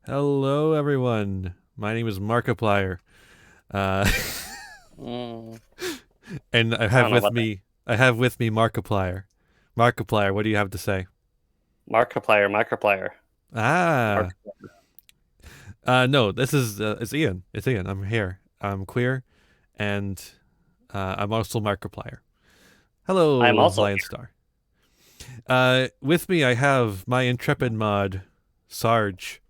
Hello, everyone. My name is Markiplier, uh, Mm, and I I have don't know with about that. me Markiplier. Markiplier, what do you have to say? Markiplier. Mark. Ah, no, this is it's Ian. It's Ian. I'm here. I'm queer, and I'm also Markiplier. I'm Hello, also Lion Star. With me, I have my intrepid mod, Sarge.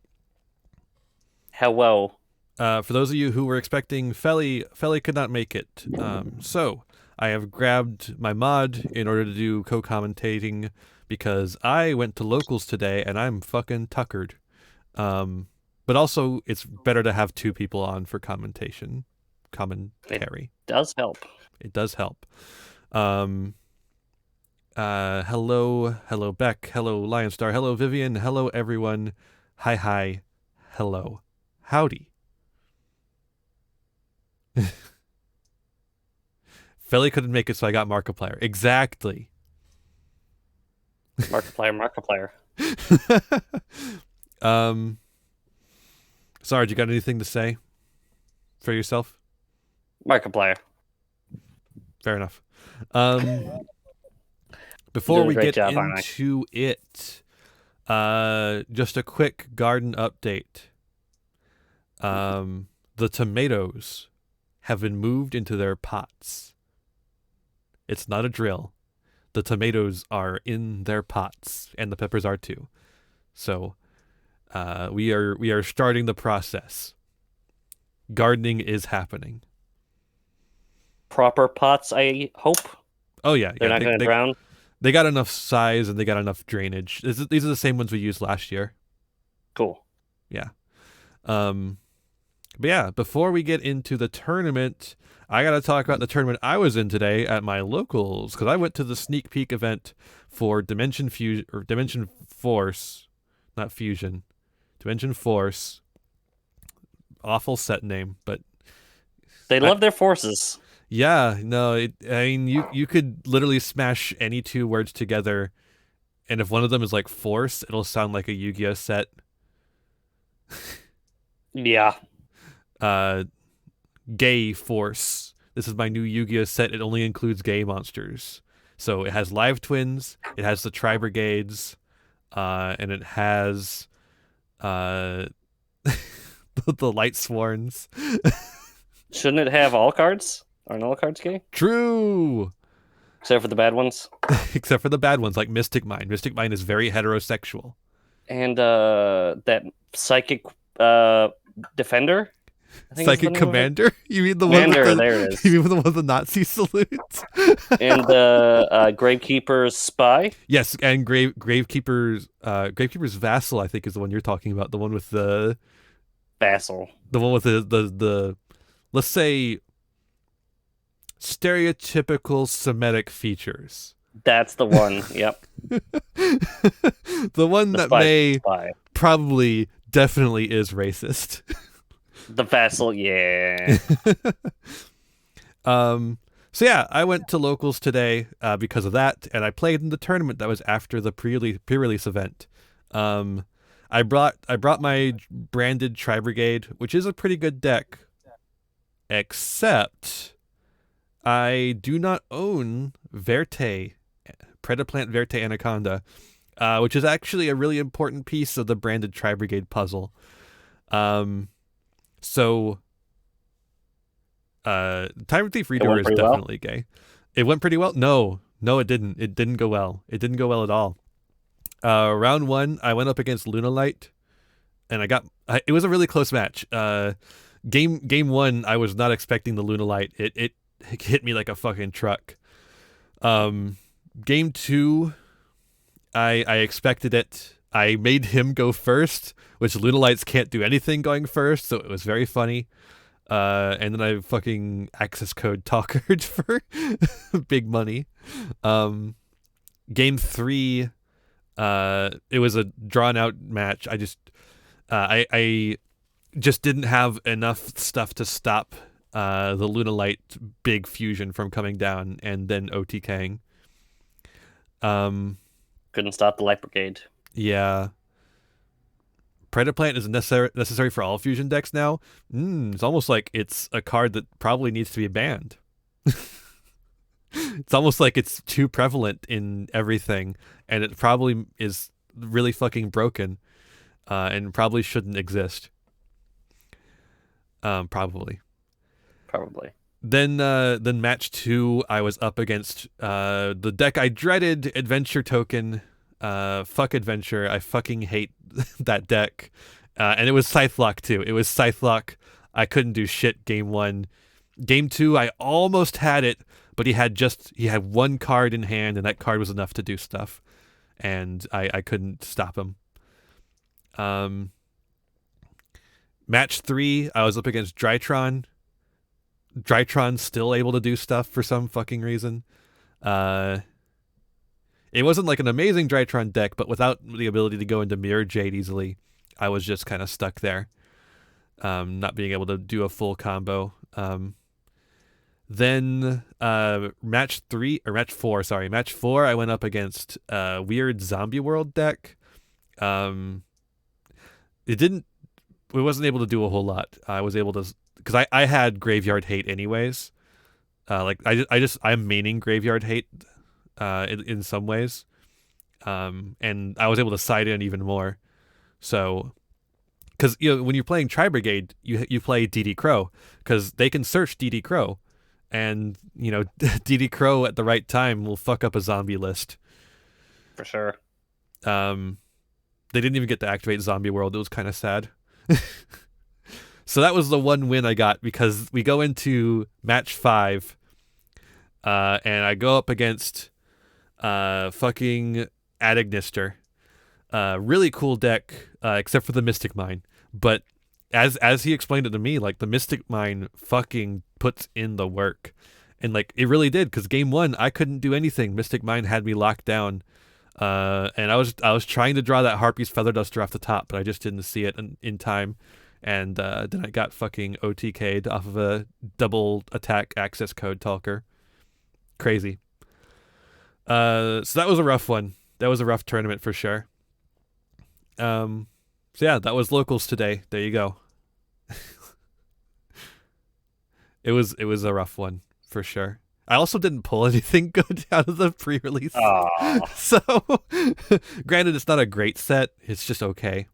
hello. For those of you who were expecting Feli could not make it. So I have grabbed my mod in order to do co-commentating because I went to locals today and I'm fucking tuckered. Um, but also it's better to have two people on for It commentary. does help. It does help. Um, hello Beck, hello Lionstar, hello Vivian, hello everyone. Hi, hello, howdy. Philly couldn't make it, so I got Markiplier. Exactly. Markiplier. um, Sarge, you got anything to say for yourself? Markiplier. Fair enough. Um, You're before doing a we great get job, aren't I? into it, just a quick garden update. The tomatoes have been moved into their pots. It's not a drill. The tomatoes are in their pots, and the peppers are too. So, we are starting the process. Gardening is happening. Proper pots, I hope. Oh yeah, They're yeah. not They going to they drown. they got enough size and they got enough drainage. These are the same ones we used last year. Cool. Yeah. Um. But yeah, before we get into the tournament, I got to talk about the tournament I was in today at my locals because I went to the sneak peek event for Dimension Force, not Fusion, Dimension Force. Awful set name, but They I, love their forces. yeah, no, I mean, you could literally smash any two words together, and if one of them is like force, it'll sound like a Yu-Gi-Oh set. Yeah. Uh, Gay force. This is my new Yu-Gi-Oh set. It only includes gay monsters. So it has live twins, it has the Tri Brigades, and it has uh, the Light Sworns. Shouldn't it have all cards? Aren't all cards gay? True, Except for the bad ones. except for the bad ones like Mystic Mind. Mystic Mind is very heterosexual. And that psychic uh defender, I think is the Psychic name of it. Commander? You mean the one with Commander, the there it you is. mean the one with the Nazi salute? And the Gravekeeper's spy. Yes, and Gravekeeper's vassal, I think, is the one you're talking about. The one with Vassal. the one with the let's say stereotypical Semitic features. That's the one. Yep. The one The that spy. may Spy. probably definitely is racist. The vassal. Yeah. um so yeah, I went to locals today because of that, and I played in the tournament that was after the pre-release event. Um, I brought my branded Tri Brigade, which is a pretty good deck, except I do not own Verte, Predaplant Verte Anaconda, which is actually a really important piece of the branded Tri Brigade puzzle. Um, so Time Thief It Reader went is pretty well. definitely gay. It went pretty well. No, it didn't. It didn't go well. It didn't go well at all. Round one, I went up against Lunalight, and it was a really close match. Game one, I was not expecting the Lunalight. It hit me like a fucking truck. Um, Game two, I expected it. I made him go first, which Lunalights can't do anything going first, so it was very funny. And then I fucking access code talkered for big money. Um, Game three, it was a drawn out match. I just didn't have enough stuff to stop the Lunalight big fusion from coming down and then OTKing. Um, Couldn't stop the Light Brigade. yeah, Predator Plant is necessary for all fusion decks now. It's almost like it's a card that probably needs to be banned. It's almost like it's too prevalent in everything, and it probably is really fucking broken, and probably shouldn't exist. Probably. Then match 2, I was up against the deck I dreaded, Adventure Token. Fuck Adventure. I fucking hate that deck. And it was Scythelock too. It was Scythelock. I couldn't do shit game 1. Game 2, I almost had it, but he had one card in hand, and that card was enough to do stuff. And I couldn't stop him. Match 3, I was up against Drytron. Drytron's still able to do stuff for some fucking reason. It wasn't like an amazing Drytron deck, but without the ability to go into Mirror Jade easily, I was just kind of stuck there, not being able to do a full combo. Then match 4, I went up against a weird Zombie World deck. It wasn't able to do a whole lot. I was able to, because I had Graveyard Hate anyways. I'm maining Graveyard Hate in some ways, and I was able to side in even more. So, because when you're playing Tri Brigade, you play DD Crow, because they can search DD Crow, and DD Crow at the right time will fuck up a zombie list. For sure. They didn't even get to activate Zombie World. It was kind of sad. So that was the one win I got, because we go into match 5, and I go up against fucking Adagnister. Really cool deck, except for the Mystic Mine. But as he explained it to me, like, the Mystic Mine fucking puts in the work, and like it really did. Because game 1, I couldn't do anything. Mystic Mine had me locked down, and I was trying to draw that Harpy's Feather Duster off the top, but I just didn't see it in time. And then I got fucking OTK'd off of a double attack access code talker. Crazy. So that was a rough one. That was a rough tournament for sure. So yeah, that was locals today. There you go. It was a rough one for sure. I also didn't pull anything good out of the pre-release. So granted, it's not a great set. It's just okay.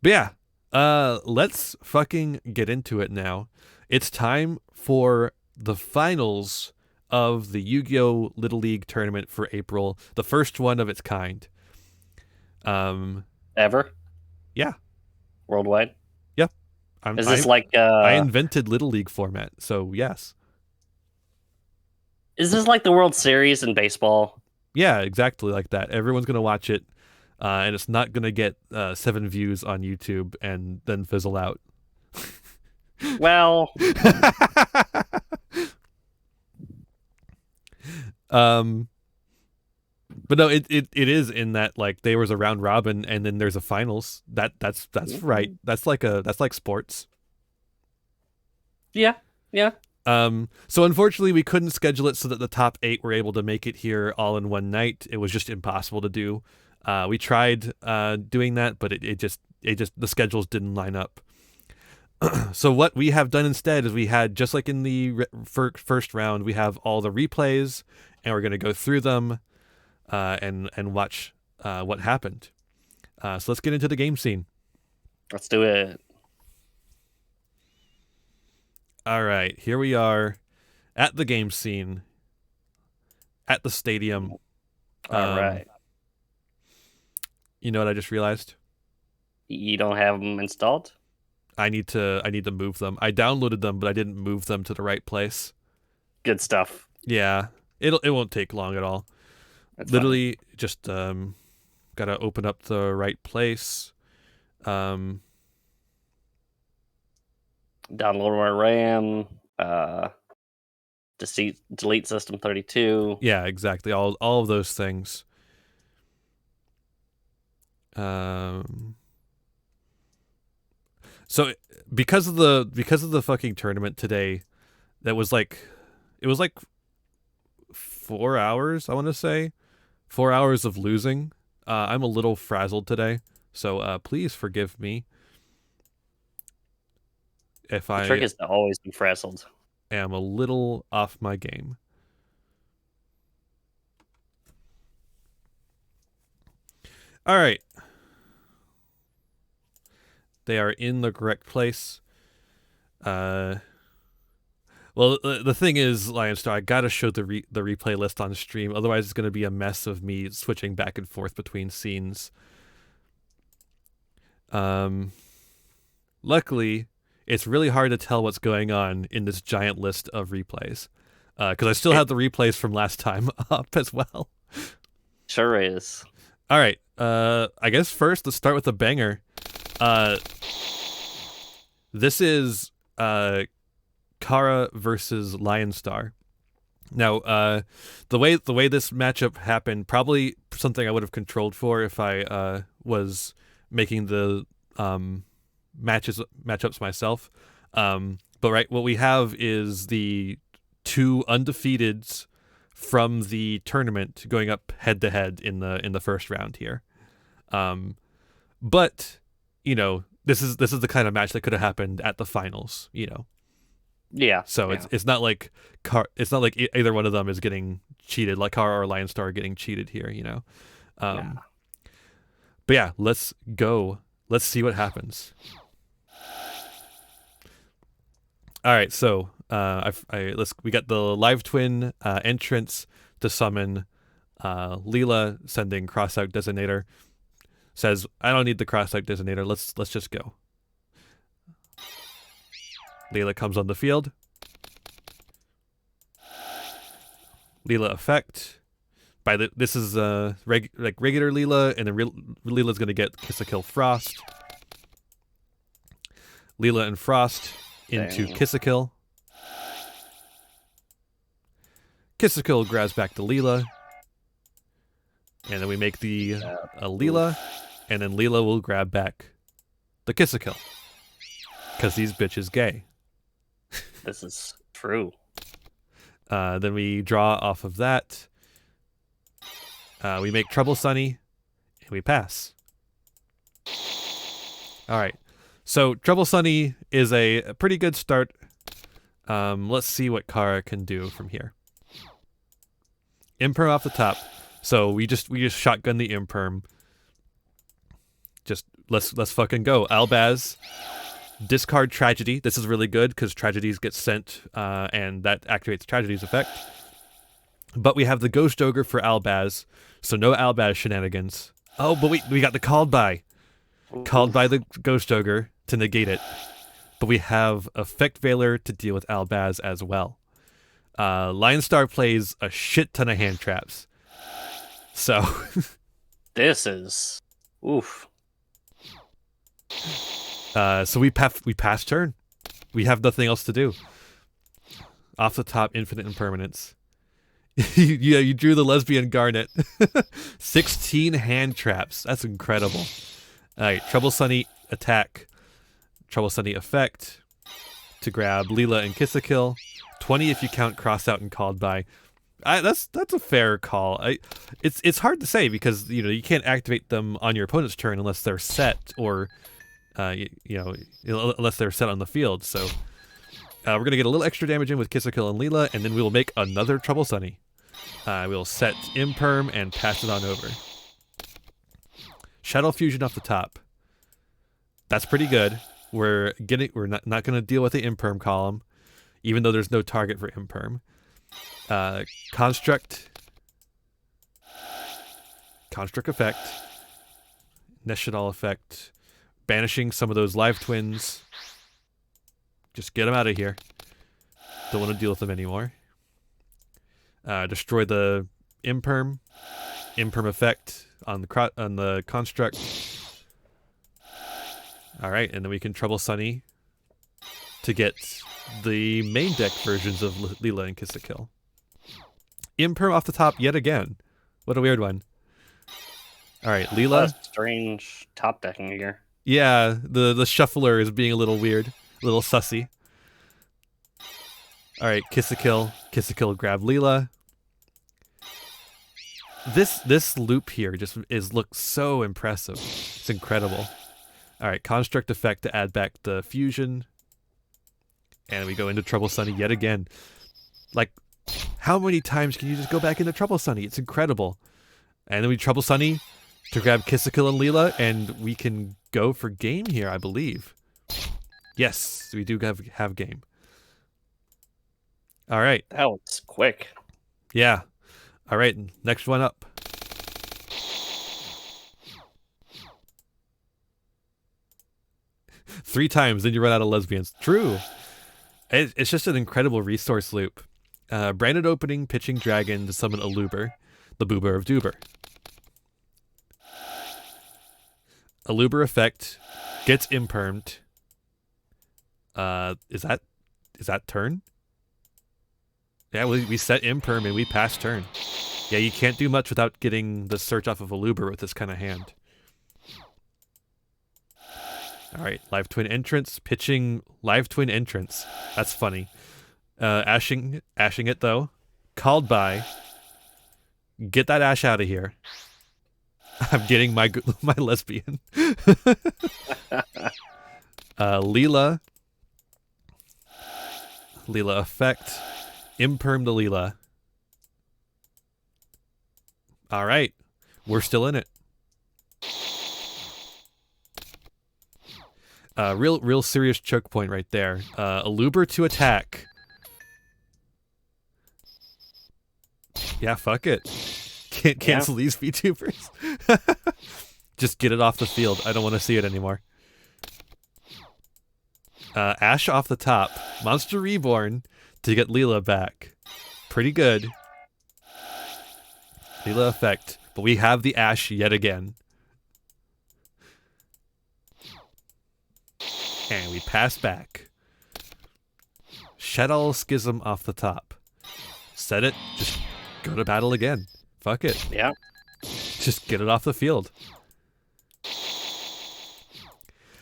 But yeah. Let's fucking get into it now. It's time for the finals of the Yu-Gi-Oh! Little League tournament for April, the first one of its kind. Ever? Yeah. Worldwide? Yeah. Is this like I invented Little League format, so yes. Is this like the World Series in baseball? Yeah, exactly like that. Everyone's gonna watch it. And it's not going to get 7 views on YouTube and then fizzle out. Well. But no, it is in that, like, there was a round robin and then there's a finals. That's right. That's like sports. Yeah. So unfortunately we couldn't schedule it so that the top 8 were able to make it here all in one night. It was just impossible to do. We tried doing that, but it just the schedules didn't line up. So what we have done instead is we had, just like in the first round, we have all the replays, and we're going to go through them and watch what happened. So let's get into the game scene. Let's do it. All right, here we are at the game scene, at the stadium. All right. You know what I just realized? You don't have them installed? I need to move them. I downloaded them, but I didn't move them to the right place. Good stuff. Yeah. It won't take long at all. That's Literally fine. Just gotta open up the right place. Download my RAM, delete system 32. Yeah, exactly. All of those things. So because of the fucking tournament today, it was like 4 hours, I want to say. 4 hours of losing. I'm a little frazzled today. So please forgive me if The I trick is to always be frazzled. am a little off my game. All right. They are in the correct place. Well, the thing is, Lionstar, I gotta show the replay list on stream. Otherwise, it's gonna be a mess of me switching back and forth between scenes. Luckily, it's really hard to tell what's going on in this giant list of replays, because I still have the replays from last time up as well. Sure is. All right. I guess first let's start with the banger. This is Kara versus Lionstar. Now, the way this matchup happened, probably something I would have controlled for if I was making the matchups myself. But right, what we have is the two undefeateds from the tournament going up head to head in the first round here. But you know, this is the kind of match that could have happened at the finals. You know. Yeah. So it's not like either one of them is getting cheated, like Kara or Lionstar are getting cheated here. You know. But yeah, let's go. Let's see what happens. All right, so we got the live twin entrance to summon. Leela sending crossout designator. Says, I don't need the crossout designator. Let's just go. Leela comes on the field. Leela effect. This is regular Leela, and then Leela's gonna get Kiss a Kill Frost. Leela and Frost into Kiss a Kill. Kiss a Kill grabs back to Leela. And then we make the Leela, and then Leela will grab back the Kiss a Kill. Because these bitches gay. This is true. Then we draw off of that. We make Trouble Sunny, and we pass. All right. So Trouble Sunny is a pretty good start. Let's see what Kara can do from here. Imperm off the top. So we just shotgun the Imperm. Just let's fucking go. Albaz. Discard Tragedy. This is really good because Tragedies get sent, and that activates Tragedy's effect. But we have the Ghost Ogre for Albaz, so no Albaz shenanigans. Oh, but we got the Called By. Called by the Ghost Ogre to negate it. But we have Effect Veiler to deal with Albaz as well. Lionstar plays a shit ton of hand traps. So this is oof. So we pass turn. We have nothing else to do. Off the top, infinite impermanence. Yeah, you drew the lesbian Garnet. 16 hand traps. That's incredible. All right, Trouble Sunny attack. Trouble Sunny effect to grab Leela and Kiss a Kill. 20 if you count cross out and called by. That's a fair call. It's hard to say because you can't activate them on your opponent's turn unless they're set or unless they're set on the field. So we're gonna get a little extra damage in with Kiss a Kill and Leela, and then we will make another Trouble Sunny. We'll set Imperm and pass it on over. Shadow Fusion off the top. That's pretty good. We're not gonna deal with the Imperm column, even though there's no target for Imperm. Construct effect. Neshadal effect. Banishing some of those live twins. Just get them out of here. Don't want to deal with them anymore. Destroy the Imperm. Imperm effect on the construct. Alright, and then we can Trouble Sunny to get the main deck versions of Leela and Kiss a Kill. Imperm off the top yet again. What a weird one. Alright, Leela. Strange top decking here. Yeah, the shuffler is being a little weird. A little sussy. Alright, Kiss a Kill. Kiss a Kill, grab Leela. This loop here just looks so impressive. It's incredible. All right, construct effect to add back the fusion, and we go into Trouble Sunny yet again. Like, how many times can you just go back into Trouble Sunny? It's incredible. And then we Trouble Sunny to grab Kissikill and Leela, and we can go for game here, I believe. Yes, we do have game. All right. That was quick. Yeah. All right, next one up. Three times, then you run out of lesbians. True. It's just an incredible resource loop. Branded opening, pitching dragon to summon a Luber, the Boober of Duber. A Luber effect gets impermed. Is that turn? Yeah, we set imperm and we pass turn. Yeah, you can't do much without getting the search off of a Luber with this kind of hand. All right, live twin entrance, pitching live twin entrance. That's funny. Ashing it though. Called by. Get that Ash out of here. I'm getting my lesbian. Leela effect. Imperm to Leela. All right, we're still in it. Real serious choke point right there. A Luber to attack. Yeah, fuck it. Can't cancel these VTubers. Just get it off the field. I don't want to see it anymore. Ash off the top. Monster Reborn to get Leela back. Pretty good. Leela effect. But we have the Ash yet again. And we pass back. Shadow Schism off the top. Set it. Just go to battle again. Fuck it. Yeah. Just get it off the field.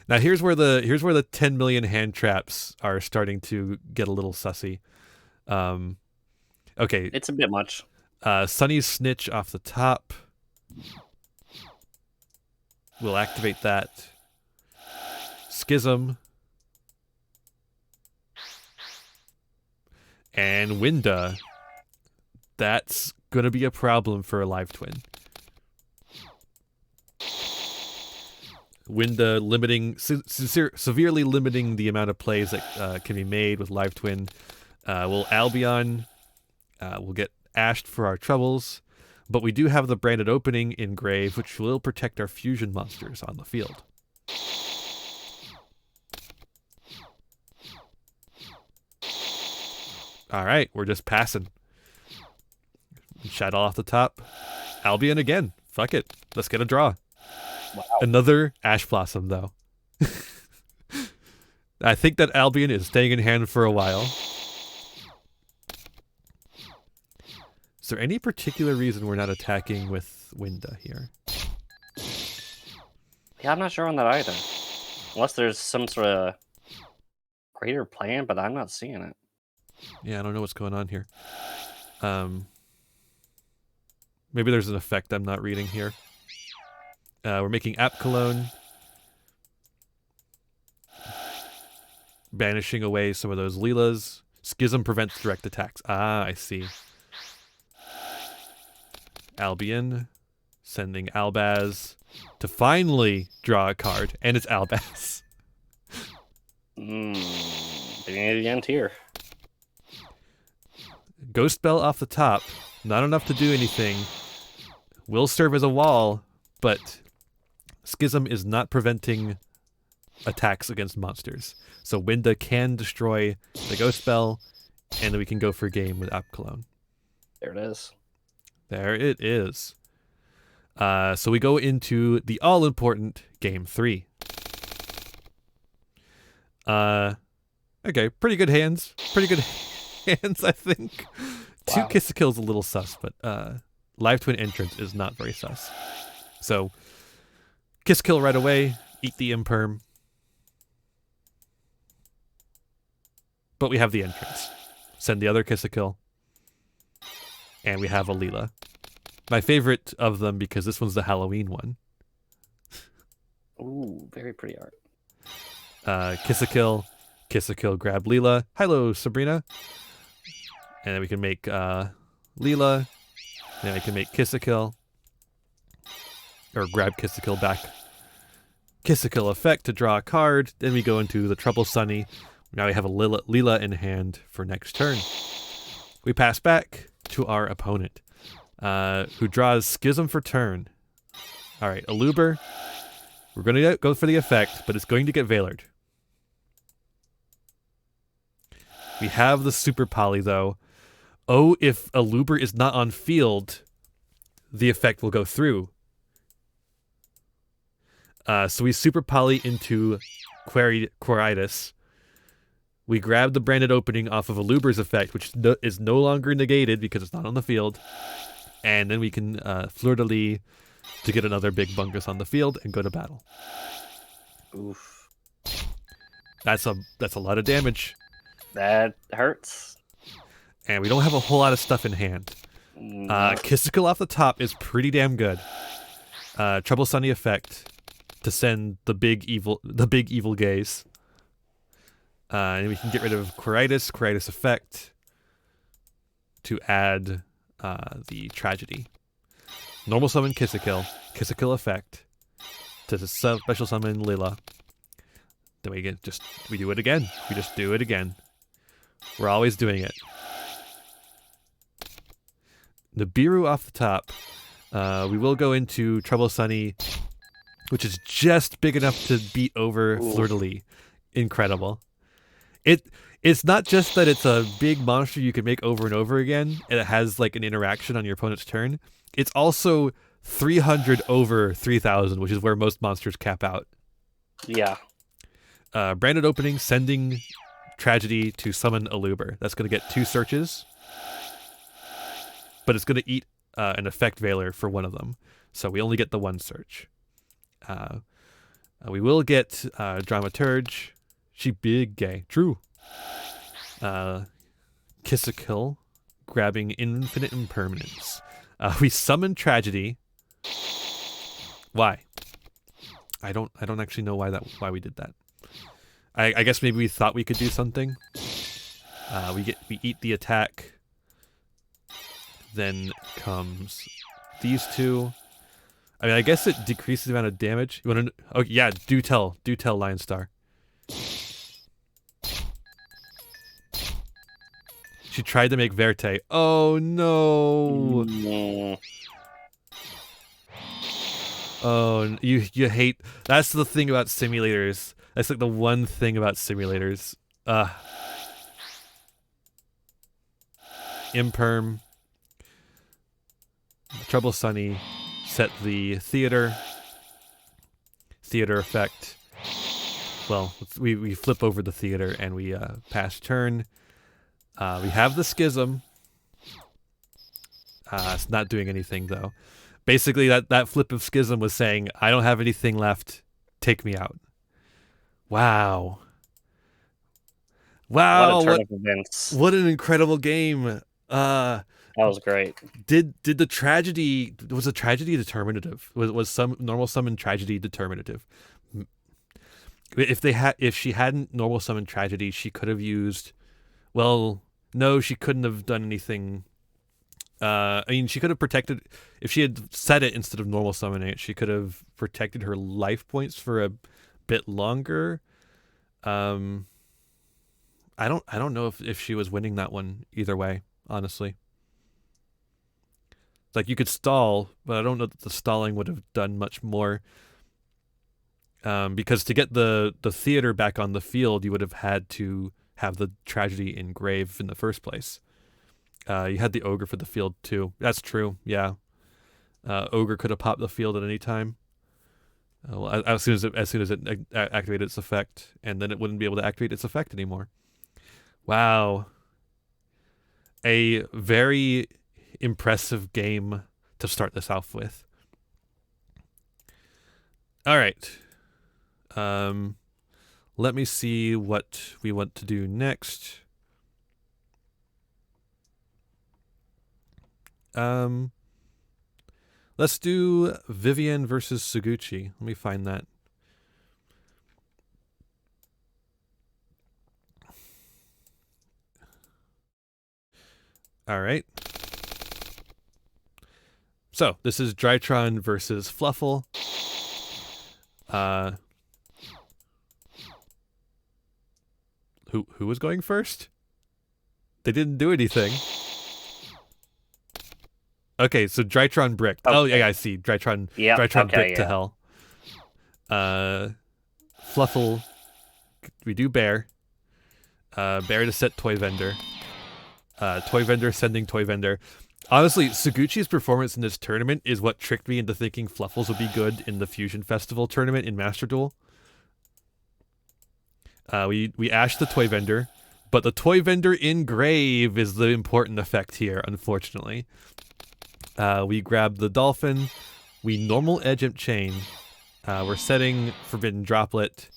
Now here's where the 10 million hand traps are starting to get a little sussy. Okay. It's a bit much. Sunny's Snitch off the top. We'll activate that. Schism. And Winda. That's gonna be a problem for a live twin. Winda severely limiting the amount of plays that can be made with live twin. We'll Albion. We'll get ashed for our troubles. But we do have the branded opening in Grave, which will protect our fusion monsters on the field. Alright, we're just passing. Shadow off the top. Albion again. Fuck it. Let's get a draw. Wow. Another Ash Blossom, though. I think that Albion is staying in hand for a while. Is there any particular reason we're not attacking with Winda here? Yeah, I'm not sure on that either. Unless there's some sort of greater plan, but I'm not seeing it. Yeah, I don't know what's going on here. Maybe there's an effect I'm not reading here. We're making App Cologne. Banishing away some of those Leelas. Schism prevents direct attacks. Ah, I see. Albion. Sending Albaz to finally draw a card. And it's Albaz. Beginning of the end here. Ghost Spell off the top. Not enough to do anything. Will serve as a wall, but Schism is not preventing attacks against monsters. So Winda can destroy the Ghost Spell, and then we can go for a game with App Cologne. There it is. There it is. So we go into the all-important Game 3. Okay, pretty good hands. Pretty good hands, I think. Wow. 2 Kiss-a-Kill's a little sus, but Live Twin Entrance is not very sus. So, Kiss-Kill right away, eat the Imperm. But we have the entrance. Send the other Kiss-a-Kill. And we have a Leela. My favorite of them because this one's the Halloween one. Ooh, very pretty art. Kiss a Kill, grab Leela. Hello, Sabrina. And then we can make Leela. Then we can make Kiss a Kill. Or grab Kiss a Kill back. Kiss a Kill effect to draw a card. Then we go into the Trouble Sunny. Now we have a Leela in hand for next turn. We pass back to our opponent, who draws Schism for turn. All right, Aluber. We're going to go for the effect, but it's going to get Veilered. We have the Super Poly, though. Oh, if Aluber is not on field, the effect will go through. So we Super Poly into Quiritis. We grab the branded opening off of Aluber's effect, which is no longer negated because it's not on the field. And then we can Fleur-de-Lis to get another big bungus on the field and go to battle. Oof. That's a lot of damage. That hurts. And we don't have a whole lot of stuff in hand. Kissicle off the top is pretty damn good. Trouble Sunny effect to send the big evil gaze. And we can get rid of Quiritis effect to add the tragedy. Normal summon Kissicle effect to special summon Leela. Then we do it again. We just do it again. We're always doing it. Nibiru off the top. We will go into Trouble Sunny, which is just big enough to beat over Fleur-de-Lis. Incredible. It's not just that it's a big monster you can make over and over again, and it has like an interaction on your opponent's turn. It's also 300 over 3,000, which is where most monsters cap out. Yeah. Branded opening, sending Tragedy to summon Aluber. That's going to get 2 searches, but it's going to eat an effect Veiler for one of them. So we only get the 1 search. We will get Dramaturge. She big gay. True. Kiss a Kill, grabbing Infinite Impermanence. We summon Tragedy. Why? I don't actually know why we did that. I guess maybe we thought we could do something. We eat the attack. Then comes these 2. I mean, I guess it decreases the amount of damage. You want to? Oh yeah, do tell, Lionstar. She tried to make Verte. Oh no. Oh, you hate. That's the thing about simulators. That's like the one thing about simulators. Imperm. Trouble Sunny. Set the theater effect. Well, we flip over the theater and we pass turn. We have the Schism. It's not doing anything though. Basically, that flip of Schism was saying, I don't have anything left. Take me out. Wow. Wow. What a turn of events. What an incredible game. That was great. Was the tragedy determinative? Was some normal summon tragedy determinative? If she hadn't normal summoned tragedy, she could have used. Well, no, she couldn't have done anything. I mean, she could have protected if she had set it instead of normal summoning it. She could have protected her life points for a bit longer. I don't know if she was winning that one either way. Honestly, it's like you could stall, but I don't know that the stalling would have done much more. Because to get the theater back on the field, you would have had to have the tragedy engrave in the first place. You had the ogre for the field too. That's true. Yeah, ogre could have popped the field at any time. Well, as soon as it activated its effect, and then it wouldn't be able to activate its effect anymore. Wow, a very impressive game to start this off with. All right. Let me see what we want to do next. Let's do Vivian versus Suguchi. Let me find that. All right. So this is Drytron versus Fluffle. Who was going first? They didn't do anything. Okay, so Drytron bricked. Okay. Oh yeah, I see. Drytron bricked to hell. Fluffle, we do bear. Bear to set Toy Vendor. Toy Vendor sending Toy Vendor. Honestly, Suguchi's performance in this tournament is what tricked me into thinking Fluffles would be good in the Fusion Festival tournament in Master Duel. We ashed the Toy Vendor, but the Toy Vendor in Grave is the important effect here, unfortunately. We grab the Dolphin, we normal Edge Imp Chain, we're setting Forbidden Droplet,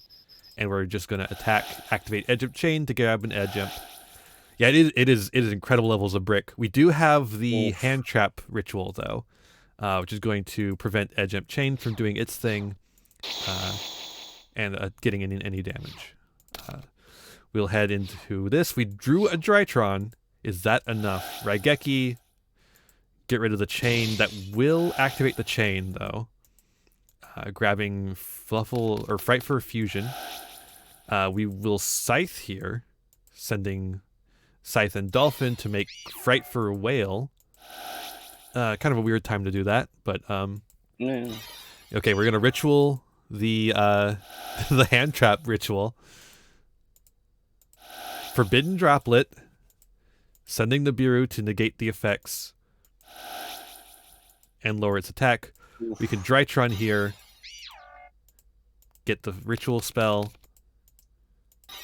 and we're just going to activate Edge Imp Chain to grab an Edge Imp. Yeah, it is incredible levels of brick. We do have the Hand Trap ritual, though, which is going to prevent Edge Imp Chain from doing its thing and getting any damage. We'll head into this. We drew a Drytron. Is that enough? Raigeki, get rid of the chain. That will activate the chain, though. Grabbing Fluffle or Fright for Fusion. We will Scythe here, sending Scythe and Dolphin to make Fright for a Whale. Kind of a weird time to do that, but okay, we're gonna ritual the the Hand Trap ritual. Forbidden Droplet, sending the Biru to negate the effects and lower its attack. We can Drytron here, get the ritual spell,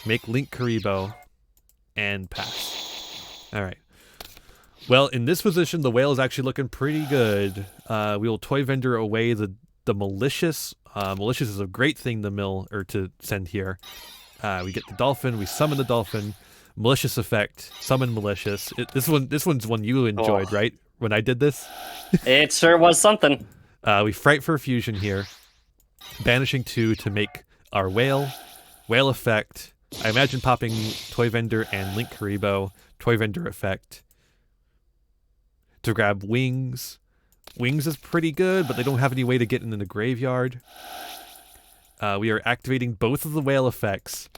make Link Karibo, and pass. Alright. Well, in this position, the whale is actually looking pretty good. We will Toy Vendor away the Malicious. Malicious is a great thing to send here. We get the Dolphin, we summon the Dolphin, Malicious effect, summon Malicious. This one's one you enjoyed, right? When I did this? It sure was something. We Fright for Fusion here, banishing 2 to make our Whale effect. I imagine popping Toy Vendor and Link Karibo, Toy Vendor effect. To grab Wings. Wings is pretty good, but they don't have any way to get into the graveyard. We are activating both of the Whale effects,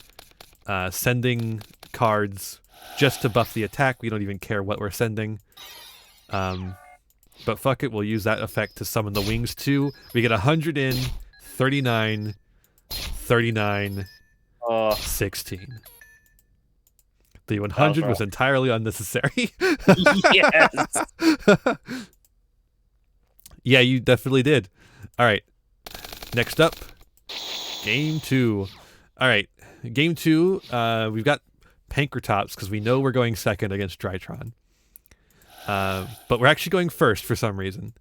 sending cards just to buff the attack. We don't even care what we're sending. But fuck it, we'll use that effect to summon the Wings too. We get 100 in, 39, 39, 16. The 100 was entirely unnecessary. Yes. Yeah, you definitely did. All right. Next up, Game 2. All right. Game 2, we've got Pankratops because we know we're going second against Drytron. But we're actually going first for some reason.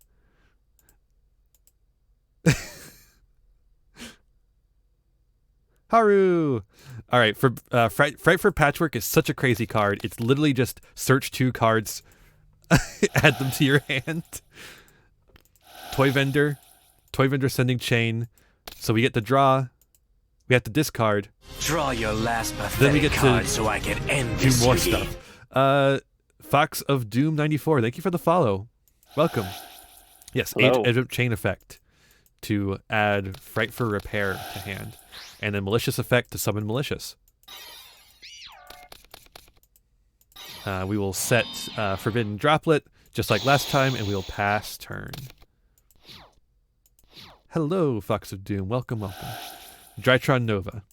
Haru! All right, for Fright for Patchwork is such a crazy card. It's literally just search 2 cards, add them to your hand. Toy Vendor sending Chain. So we get to draw. We have to discard. Draw your last pathetic then we get card to so I can end do this more meeting. stuff. Fox of Doom 94. Thank you for the follow. Welcome. Yes, Hello. Edge of Chain effect to add Fright for Repair to hand. And then Malicious effect to summon Malicious. We will set Forbidden Droplet just like last time, and we'll pass turn. Hello, Fox of Doom. Welcome, welcome. Drytron Nova.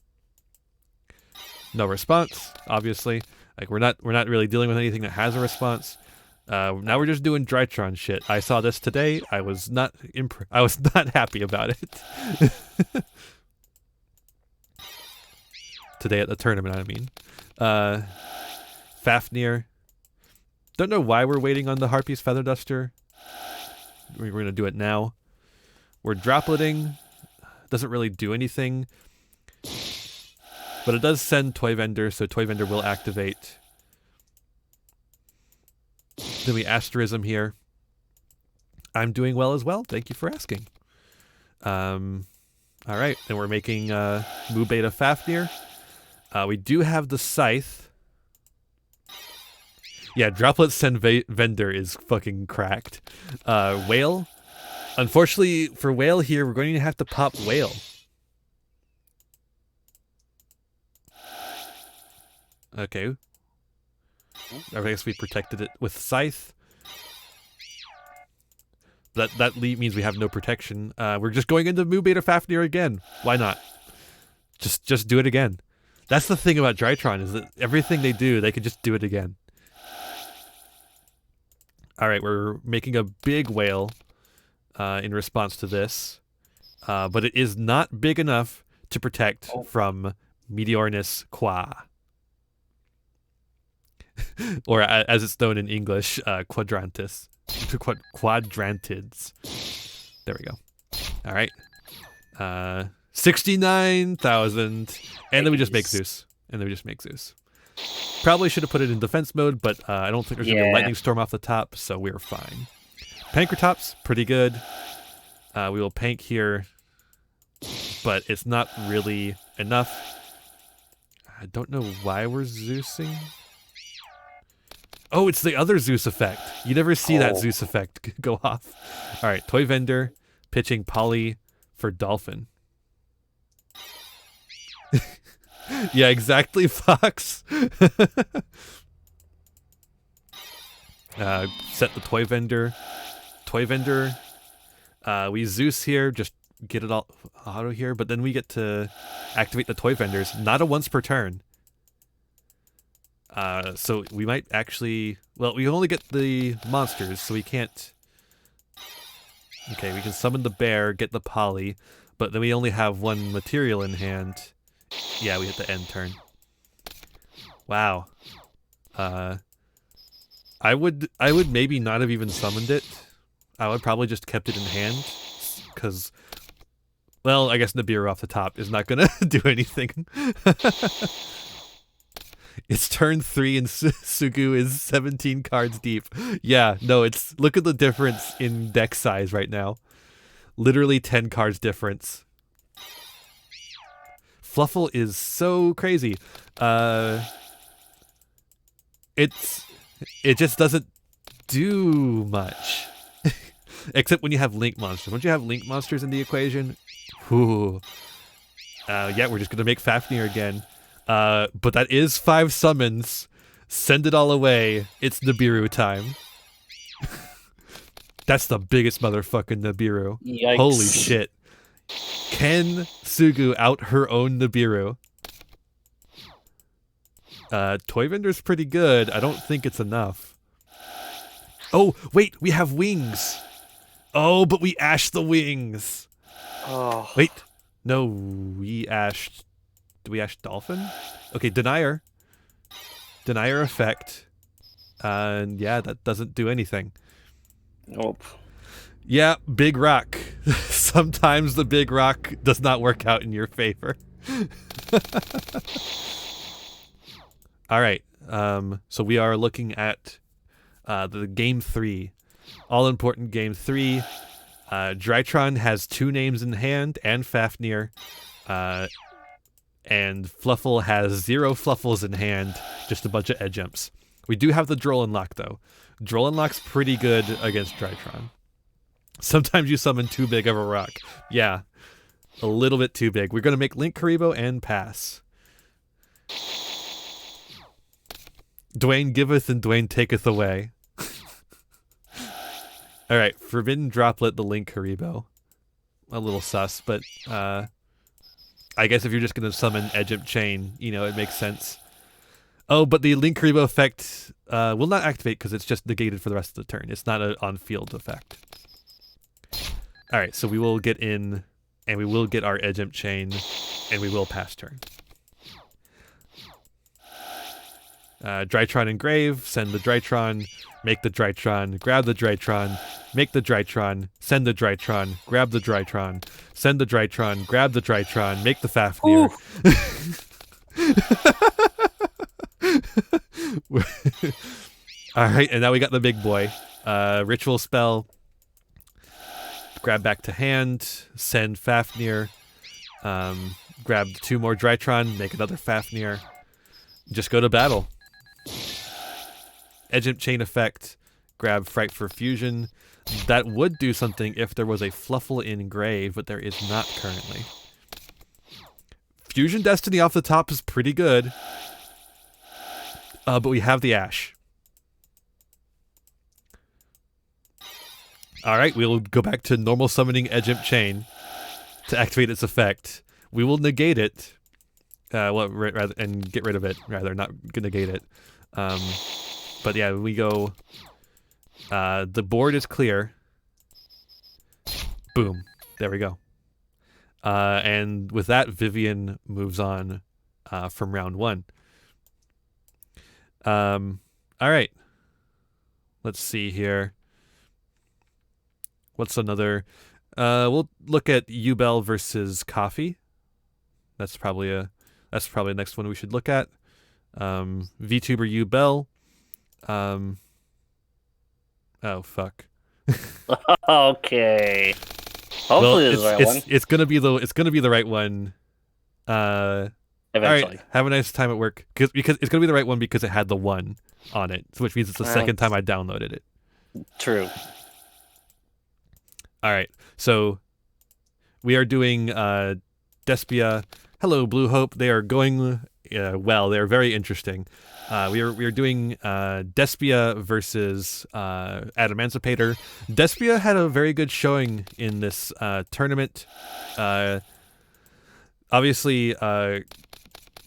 No response, obviously. Like we're not really dealing with anything that has a response. Now we're just doing Drytron shit. I saw this today. I was not happy about it. Today at the tournament, I mean. Fafnir. Don't know why we're waiting on the Harpy's Feather Duster. We're gonna do it now. We're dropleting. Doesn't really do anything. But it does send Toy Vendor, so Toy Vendor will activate. Then we Asterism here. I'm doing well as well. Thank you for asking. All right, then we're making Mu Beta Fafnir. We do have the Scythe. Yeah, Droplet Send Vendor is fucking cracked. Whale. Unfortunately, for Whale here, we're going to have to pop Whale. Okay. I guess we protected it with Scythe. That means we have no protection. We're just going into Mu Beta Fafnir again. Why not? Just do it again. That's the thing about Drytron, is that everything they do, they could just do it again. All right, we're making a big whale in response to this, but it is not big enough to protect from Meteornus Qua. Or as it's known in English, Quadrantis. Quadrantids. There we go. All right. 69,000. And then we just make Zeus. Probably should have put it in defense mode, but I don't think there's going to be a lightning storm off the top, so we're fine. Pankratops, pretty good. We will pank here, but it's not really enough. I don't know why we're Zeusing. Oh, it's the other Zeus effect. You never see that Zeus effect go off. All right, Toy Vendor pitching Poly for Dolphin. Yeah, exactly, Fox. Set the Toy Vendor. We Zeus here, just get it all auto here, but then we get to activate the Toy Vendors. Not a once per turn. So we might actually... Well, we only get the monsters, so we can't... Okay, we can summon the bear, get the Poly, but then we only have one material in hand. Yeah, we hit the end turn. Wow. I would maybe not have even summoned it. I would probably just kept it in hand, because... Well, I guess Nibiru off the top is not gonna do anything. It's turn 3 and Sugu is 17 cards deep. Yeah, no, it's... Look at the difference in deck size right now. Literally 10 cards difference. Fluffle is so crazy. It just doesn't do much. Except when you have Link monsters. Once you have Link monsters in the equation, whew. Yeah, we're just gonna make Fafnir again. But that is 5 summons. Send it all away. It's Nibiru time. That's the biggest motherfucking Nibiru. Yikes. Holy shit. Can Sugu out her own Nibiru? Toy Vendor's pretty good. I don't think it's enough. Oh, wait, we have wings. Oh, but we ashed the wings. Oh. Wait. No, we ashed... Do we ash Dolphin? Okay, Denier. Denier effect. And yeah, that doesn't do anything. Nope. Yeah, Big Rock. Sometimes the Big Rock does not work out in your favor. All right. So we are looking at the game 3. All important game 3. Drytron has 2 names in hand and Fafnir. And Fluffle has 0 Fluffles in hand, just a bunch of edge jumps. We do have the Droll Lock though. Droll Lock's pretty good against Drytron. Sometimes you summon too big of a rock. Yeah, a little bit too big. We're going to make Link Karibo and pass. Dwayne giveth and Dwayne taketh away. All right, Forbidden Droplet, the Link Karibo. A little sus, but I guess if you're just going to summon Edge of Chain, you know, it makes sense. Oh, but the Link Karibo effect will not activate because it's just negated for the rest of the turn. It's not an on-field effect. All right, so we will get in, and we will get our Edge of Chain, and we will pass turn. Drytron Engrave, send the Drytron, make the Drytron, grab the Drytron, make the Drytron, send the Drytron, grab the Drytron, send the Drytron, grab the Drytron, make the Fafnir. All right, and now we got the big boy. Ritual spell. grab back to hand, send Fafnir, grab 2 more Drytron, make another Fafnir, just go to battle. Edge Imp Chain effect, grab Fright for Fusion. That would do something if there was a Fluffle in Grave, but there is not currently. Fusion Destiny off the top is pretty good, but we have the Ash. Alright, we'll go back to normal summoning Edge Imp Chain to activate its effect. We will negate it, rather, and get rid of it, rather, not negate it. But yeah, we go, the board is clear. Boom. There we go. And with that, Vivian moves on from round 1. Alright. Let's see here. What's another? We'll look at Ubel versus Coffee. That's probably the next one we should look at. VTuber Ubel. Oh fuck. Okay. Hopefully this is the right one. It's gonna be the right one. Eventually. All right. Have a nice time at work because it's gonna be the right one because it had the 1 on it, which means it's the second time I downloaded it. True. All right. So we are doing Despia. Hello, Blue Hope. They are going well. They are very interesting. We are doing Despia versus Adamancipator. Despia had a very good showing in this tournament. Obviously,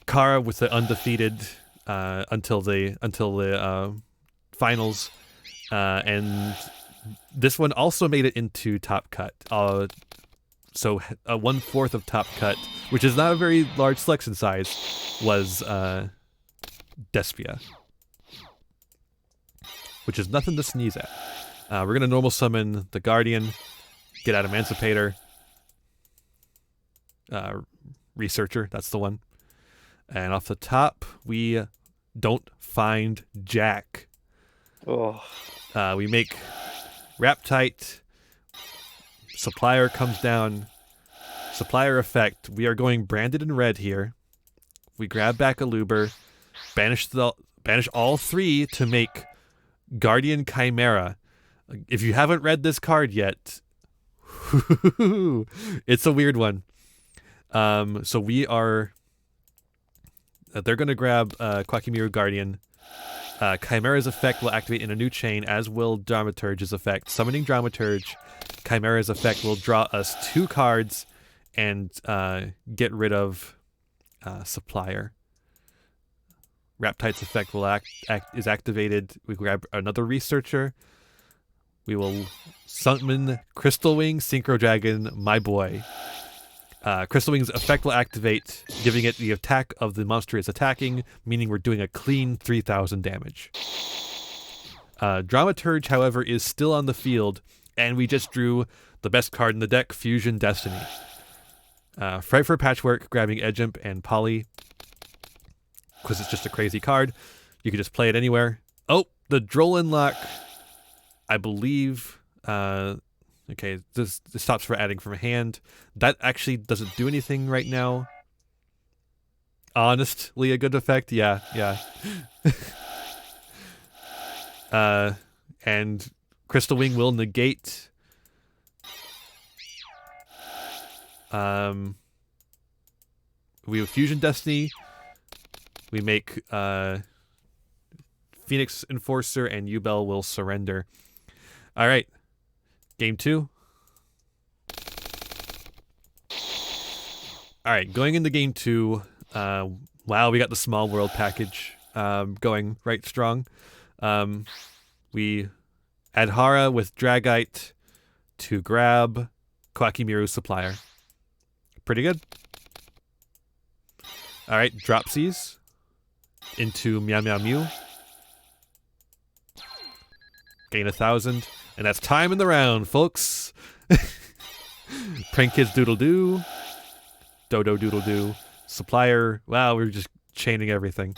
Kara with the undefeated until the finals, and this one also made it into Top Cut. So 1/4 of Top Cut, which is not a very large selection size, was Despia, which is nothing to sneeze at. We're going to normal summon the Guardian, get out Emancipator, Researcher, that's the one. And off the top, we don't find Jack. Oh. We make Wrap Tight, Supplier comes down, Supplier effect. We are going branded in red here. We grab back a Luber, banish all 3 to make Guardian Chimera. If you haven't read this card yet, it's a weird one. So we are. They're going to grab Quackimiru Guardian. Chimera's effect will activate in a new chain, as will Dramaturge's effect. Summoning Dramaturge, Chimera's effect will draw us 2 cards and get rid of Supplier. Raptite's effect will is activated. We grab another Researcher. We will summon Crystal Wing, Synchro Dragon, my boy. Crystal Wing's effect will activate, giving it the attack of the monster it's attacking, meaning we're doing a clean 3,000 damage. Dramaturge, however, is still on the field, and we just drew the best card in the deck, Fusion Destiny. Fright for Patchwork, grabbing Edge Imp and Poly, because it's just a crazy card. You can just play it anywhere. Oh, the Drollin Lock, I believe... okay, this stops for adding from hand. That actually doesn't do anything right now. Honestly, a good effect? Yeah. And Crystal Wing will negate. We have Fusion Destiny. We make Phoenix Enforcer, and Ubel will surrender. All right. Game 2. All right, going into game 2. Wow, we got the Small World package going right strong. We add Hara with Dragite to grab Quackimiru Supplier. Pretty good. All right, Dropsies into Meow Meow Mew. Gain 1,000. And that's time in the round, folks. Prank Kids Doodle Doo. Dodo Doodle Doo. Supplier. Wow, we're just chaining everything.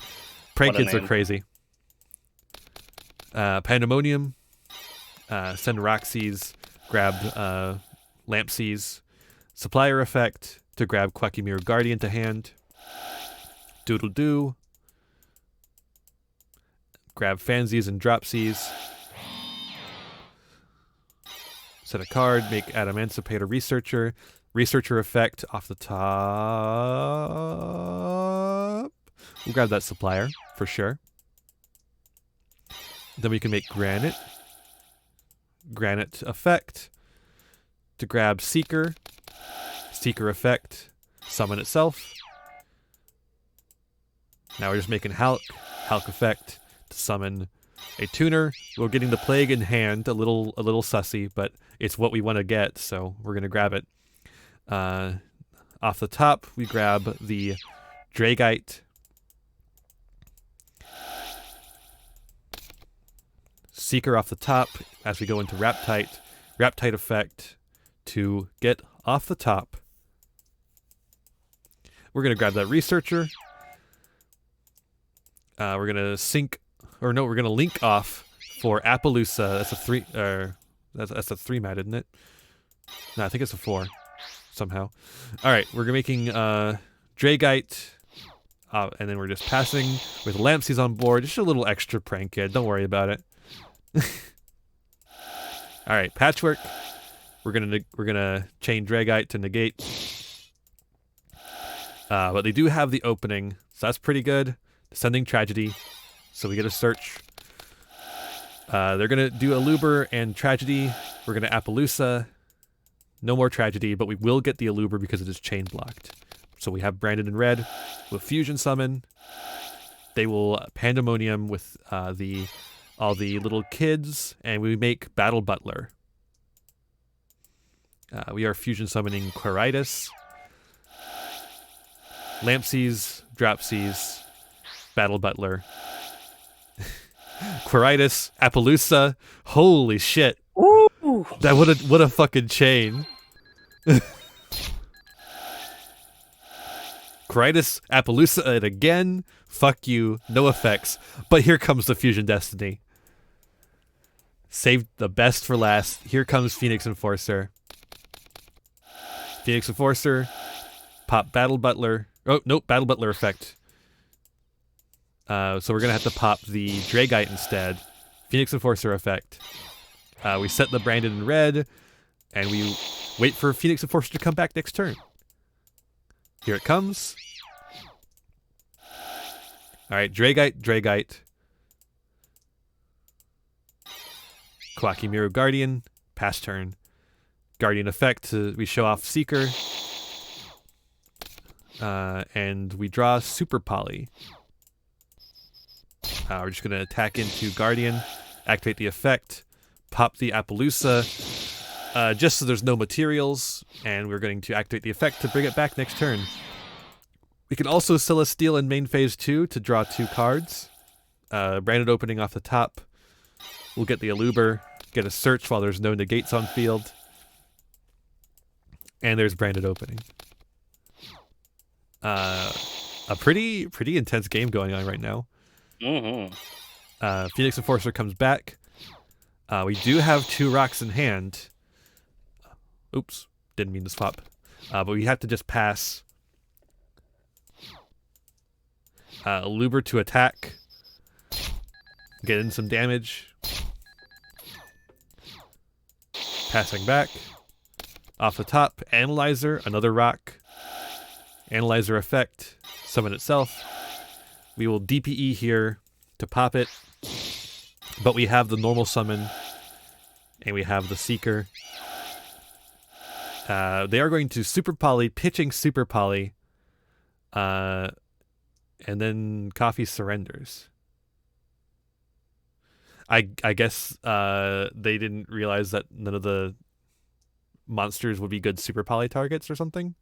Prank Kids are crazy. Pandemonium. Send Roxy's. Grab Lampsies. Supplier effect to grab Quacky Mirror Guardian to hand. Doodle Doo. Grab Fansies and Dropsies. Set a card, make Adamantipator Researcher. Researcher effect off the top. We'll grab that supplier for sure. Then we can make Granite. Granite effect to grab Seeker. Seeker effect, summon itself. Now we're just making Hulk. Hulk effect to summon a tuner. We're getting the Plague in hand, a little sussy, but it's what we want to get, so we're gonna grab it. Off the top, we grab the Dragite. Seeker off the top as we go into Raptite. Raptite effect to get off the top. We're going to grab that Researcher. We're going to we're going to link off for Appaloosa. That's a 3, that's a 3-mat, isn't it? No, I think it's a 4 somehow. All right, we're making Dragite. And then we're just passing with Lampsies on board. Just a little extra prank, kid. Don't worry about it. All right, Patchwork. We're gonna chain Dragite to negate, but they do have the opening, so that's pretty good. Descending Tragedy, so we get a search. They're gonna do Aluber and Tragedy. We're gonna Appaloosa. No more Tragedy, but we will get the Aluber because it is chain blocked. So we have Branded in red with Fusion Summon. They will Pandemonium with all the little kids, and we make Battle Butler. We are Fusion Summoning Quiritis, Lampsies, Dropsies, Battle Butler, Quiritis, Appaloosa. Holy shit! Ooh. That what a fucking chain. Quiritis, Appaloosa it again. Fuck you, no effects. But here comes the Fusion Destiny. Saved the best for last. Here comes Phoenix Enforcer. Phoenix Enforcer. Pop Battle Butler. Oh, nope, Battle Butler effect. So we're going to have to pop the Dragite instead. Phoenix Enforcer effect. We set the Branded in red, and we wait for Phoenix Enforcer to come back next turn. Here it comes. Alright, Dragite. Quacky Mirror Guardian. Pass turn. Guardian effect. We show off Seeker. And we draw Super Poly. We're just going to attack into Guardian. Activate the effect. Pop the Appaloosa. Just so there's no materials. And we're going to activate the effect to bring it back next turn. We can also Celestial in main phase 2 to draw 2 cards. Branded opening off the top. We'll get the Aluber. Get a search while there's no negates on field. And there's Branded opening. A pretty intense game going on right now. Mm-hmm. Phoenix Enforcer comes back. We do have 2 rocks in hand. Oops, didn't mean to swap. But we have to just pass. Aluber to attack. Get in some damage. Passing back. Off the top, Analyzer, another rock. Analyzer effect, summon itself. We will DPE here to pop it. But we have the normal summon. And we have the Seeker. They are going to Super Poly, pitching Super Poly. And then Coffee surrenders. I guess they didn't realize that none of the monsters would be good Super Poly targets or something.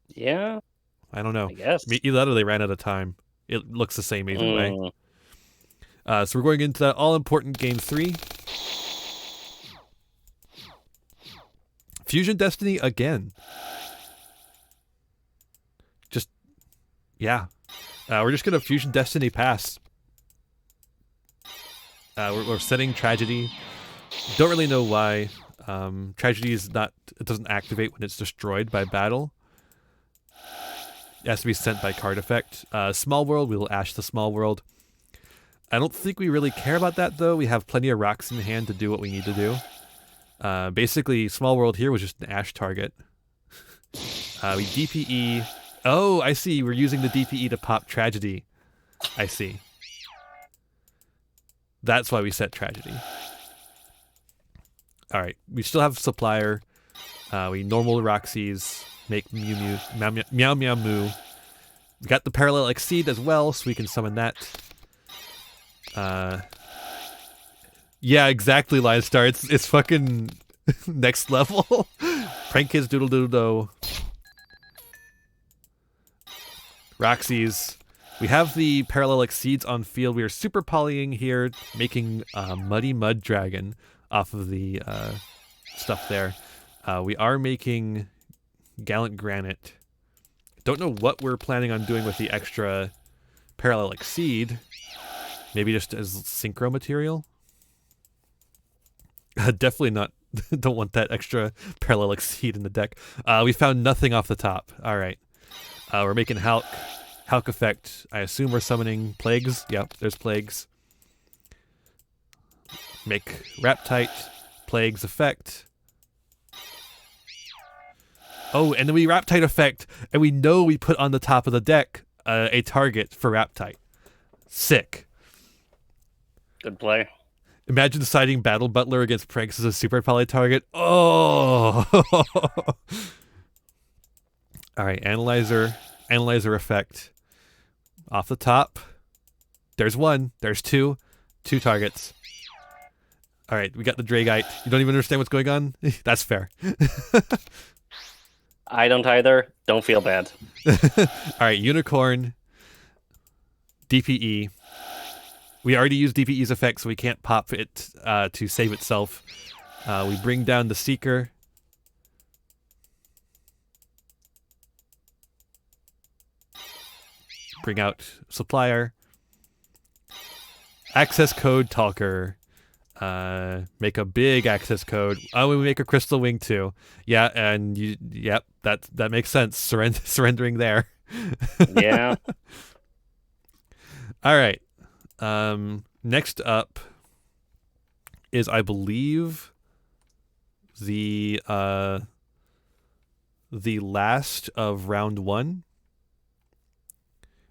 Yeah. I don't know. I guess. Either that or they ran out of time. It looks the same either way. So we're going into that all-important game 3. Fusion Destiny again. Just, yeah. We're just going to Fusion Destiny pass. We're setting Tragedy. Don't really know why. Tragedy is not. It doesn't activate when it's destroyed by battle. It has to be sent by card effect. Small World, we will Ash the Small World. I don't think we really care about that, though. We have plenty of rocks in hand to do what we need to do. Basically, Small World here was just an Ash target. We DPE. Oh, I see. We're using the DPE to pop Tragedy. I see. That's why we set Tragedy. Alright, we still have Supplier. We normal Roxy's. Make Mew Mew, Meow Meow Moo. We got the Parallel Exceed as well, so we can summon that. Yeah, exactly, Lion Star. It's fucking next level. Prank Kids Doodle Doodle Do. Roxy's. We have the Parallel Exceeds on field. We are super polying here, making Muddy Mud Dragon off of the stuff there. We are making Gallant Granite. Don't know what we're planning on doing with the extra Parallel Exceed. Maybe just as synchro material? Definitely not. Don't want that extra Parallel Exceed in the deck. We found nothing off the top. Alright. We're making Hulk effect. I assume we're summoning Plagues. Yep, there's Plagues. Make Raptite. Plagues effect. Oh, and then we Raptite effect, and we know we put on the top of the deck a target for Raptite. Sick. Good play. Imagine deciding Battle Butler against Pranks as a super poly target. Oh! Alright, Analyzer effect. Off the top. There's one. There's two. Two targets. Alright, we got the Dragite. You don't even understand what's going on? That's fair. I don't either. Don't feel bad. Alright, Unicorn. DPE. We already used DPE's effect, so we can't pop it to save itself. We bring down the Seeker. Bring out Supplier. Access code Talker. Make a big access code. Oh, we make a Crystal Wing too. Yeah, and yep, that makes sense. Surrendering there. Yeah. All right. Next up is, I believe, the last of round one,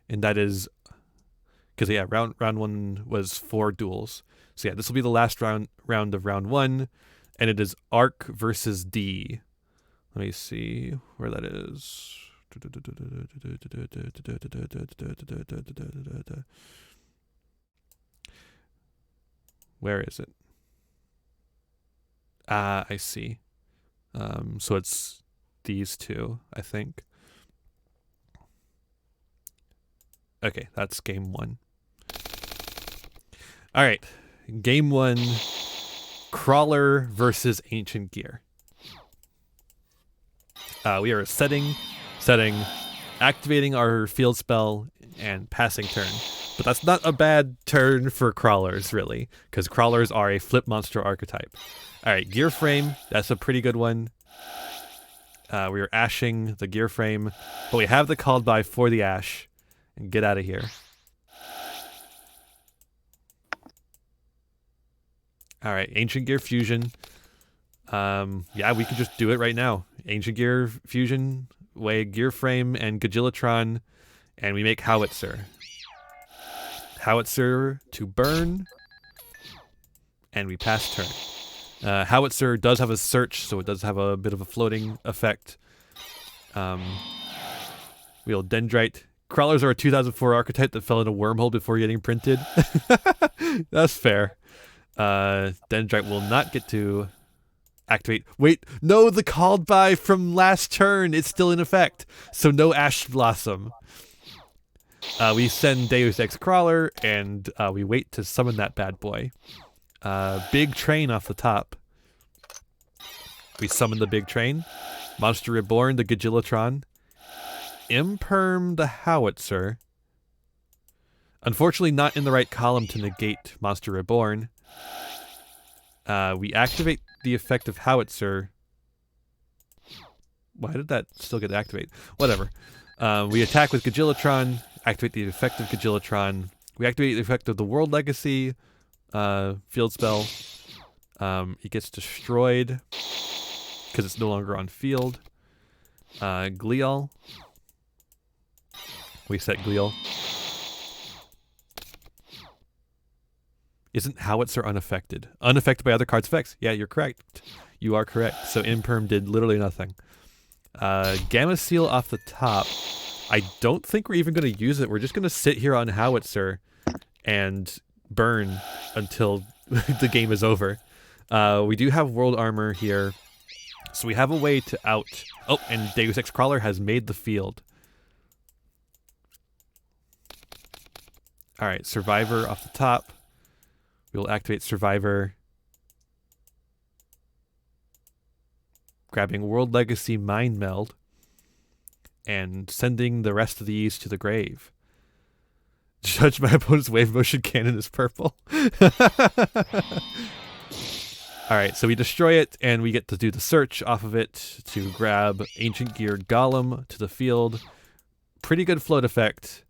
and that is because round one was 4 duels. So yeah, this will be the last round of round one, and it is Arc versus D. Let me see where that is. Where is it? I see. So it's these two, I think. Okay, that's game one. All right, game one, Crawler versus Ancient Gear. We are setting, activating our field spell, and passing turn. But that's not a bad turn for Crawlers, really, because Crawlers are a flip monster archetype. All right, Gear Frame, that's a pretty good one. We are ashing the Gear Frame, but we have the called by for the ash. And get out of here. All right, Ancient Gear Fusion. Yeah, we could just do it right now. Ancient Gear Fusion, way Gear Frame and Gajilatron, and we make Howitzer. Howitzer to burn, and we pass turn. Howitzer does have a search, so it does have a bit of a floating effect. We'll Dendrite. Crawlers are a 2004 archetype that fell in a wormhole before getting printed. That's fair. Dendrite will not get to activate. Wait, no, the called by from last turn, it's still in effect. So no Ash Blossom. We send Deus Ex Crawler, and we wait to summon that bad boy. Big Train off the top. We summon the Big Train. Monster Reborn, the Gajilatron. Imperm the Howitzer. Unfortunately not in the right column to negate Monster Reborn. We activate the effect of Howitzer. Why did that still get activated? Whatever. We attack with Gajillatron, activate the effect of Gajillatron. We activate the effect of the World Legacy field spell. It gets destroyed because it's no longer on field. Glial. We set Glial. Isn't Howitzer unaffected? Unaffected by other cards' effects. Yeah, you're correct. You are correct. So Imperm did literally nothing. Gamma Seal off the top. I don't think we're even going to use it. We're just going to sit here on Howitzer and burn until the game is over. We do have World Armor here. So we have a way to out... Oh, and Deus Ex Crawler has made the field. Alright, Survivor off the top. We'll activate Survivor. Grabbing World Legacy Mind Meld. And sending the rest of these to the grave. Judge my opponent's wave motion cannon is purple. Alright, so we destroy it, and we get to do the search off of it to grab Ancient Gear Golem to the field. Pretty good float effect.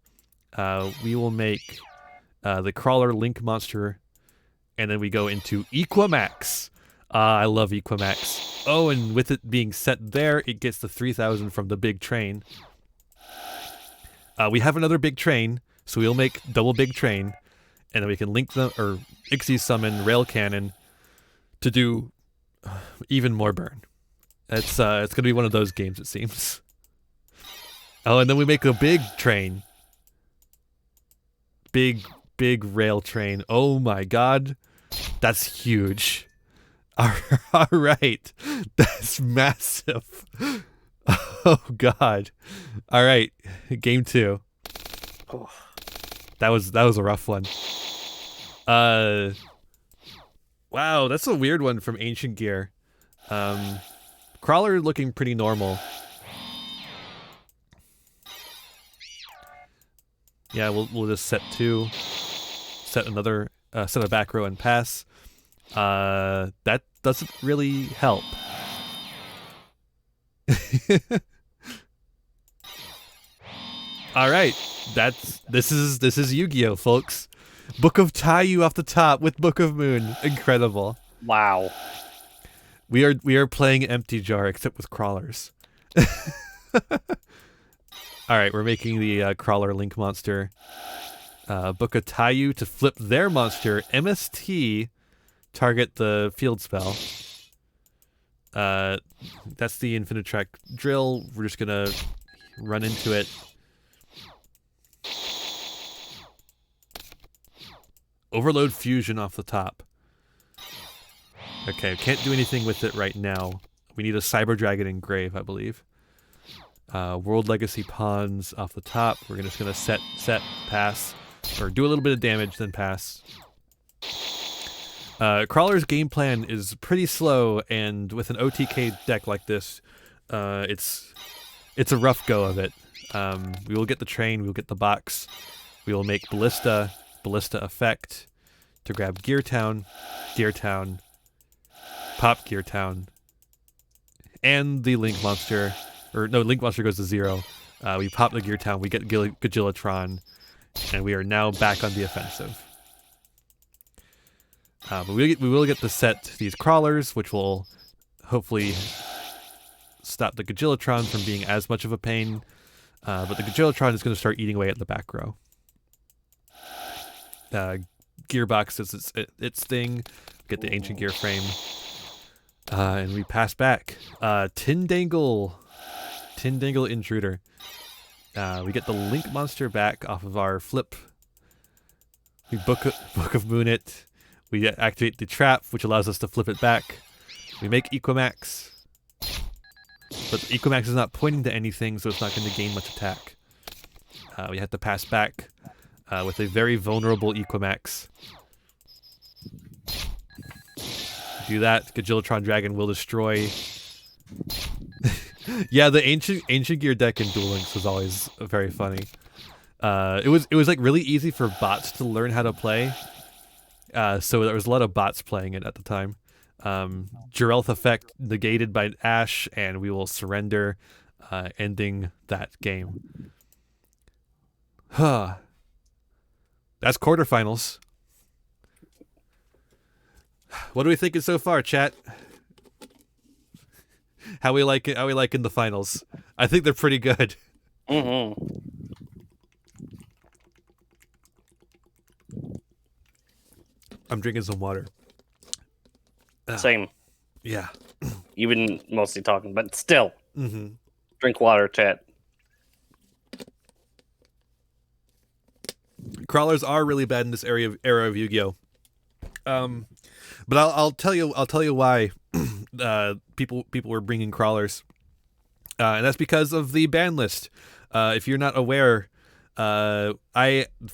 We will make the Crawler Link Monster, and then we go into Equimax. I love Equimax. Oh, and with it being set there, it gets the 3,000 from the big train. We have another big train, so we'll make double big train, and then we can link them, or Ixie Summon Rail Cannon, to do even more burn. It's going to be one of those games, it seems. Oh, and then we make a big train. Big rail train. Oh my god. That's huge. All right. That's massive. Oh god. All right. Game 2. Oh. That was a rough one. Wow, that's a weird one from Ancient Gear. Crawler looking pretty normal. Yeah, we'll just set 2. Set another set a back row and pass. That doesn't really help. All right, this is Yu-Gi-Oh, folks. Book of Taiyu off the top with Book of Moon. Incredible. Wow. We are playing Empty Jar except with crawlers. All right, we're making the Crawler Link Monster. Book of Taiyu to flip their monster. MST target the field spell. That's the Infinitrack drill. We're just gonna run into it. Overload Fusion off the top. Okay, can't do anything with it right now. We need a Cyber Dragon Engrave, I believe. World Legacy Pawns off the top. We're just gonna set, pass, or do a little bit of damage, then pass. Crawler's game plan is pretty slow, and with an OTK deck like this, it's a rough go of it. We will get the train, we will get the box, we will make Ballista effect to grab Gear Town, pop Gear Town, and the Link Monster, or no, Link Monster goes to 0. We pop the Gear Town, we get Gajillatron, and we are now back on the offensive. But we will get to set these crawlers, which will hopefully stop the Gajillatron from being as much of a pain. But the Gajillatron is going to start eating away at the back row. Gearbox is its thing. Get the Ancient Gear Frame. And we pass back. Tindangle Intruder. We get the Link Monster back off of our flip. We Book of Moon it. We activate the trap, which allows us to flip it back. We make Equimax. But the Equimax is not pointing to anything, so it's not going to gain much attack. We have to pass back with a very vulnerable Equimax. Do that, Gajillatron Dragon will destroy. Yeah, the ancient Gear deck in Duel Links was always very funny. It was like really easy for bots to learn how to play. So there was a lot of bots playing it at the time. Jirelth effect negated by Ash, and we will surrender, ending that game. Huh. That's quarterfinals. What are we thinking so far, chat? How we like it? How we like in the finals? I think they're pretty good. Mm-hmm. I'm drinking some water. Same. Yeah. You've been mostly talking, but still. Mm-hmm. Drink water, chat. Crawlers are really bad in this era of Yu-Gi-Oh. But I'll tell you why people were bringing crawlers, and that's because of the ban list. If you're not aware, for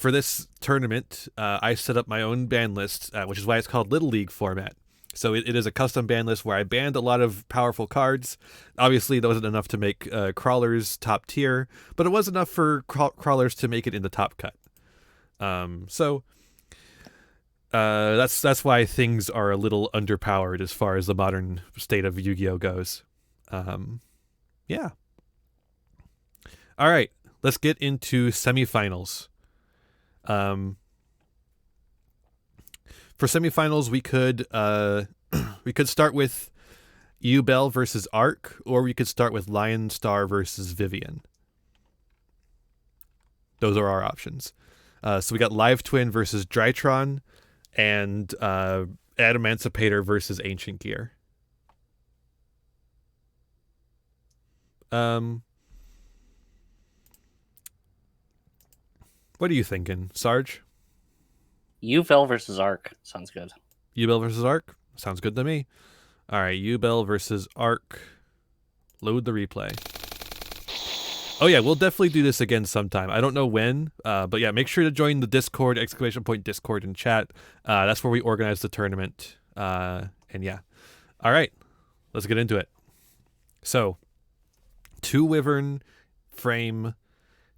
this tournament, I set up my own ban list, which is why it's called Little League format. So it is a custom ban list where I banned a lot of powerful cards. Obviously, that wasn't enough to make crawlers top tier, but it was enough for crawlers to make it in the top cut. So that's why things are a little underpowered as far as the modern state of Yu-Gi-Oh goes. Yeah. All right, let's get into semifinals. For semifinals, we could start with Yubel versus Arc, or we could start with Lion Star versus Vivian. Those are our options. So we got Live Twin versus Drytron, and Adamancipator versus Ancient Gear. What are you thinking, Sarge? Yubel versus Arc. Sounds good. Yubel versus Arc? Sounds good to me. All right, Yubel versus Arc. Load the replay. Oh yeah, we'll definitely do this again sometime. I don't know when, but yeah, make sure to join the Discord, !Discord in chat. That's where we organize the tournament. And yeah. All right, let's get into it. So, 2 Wyvern, Frame,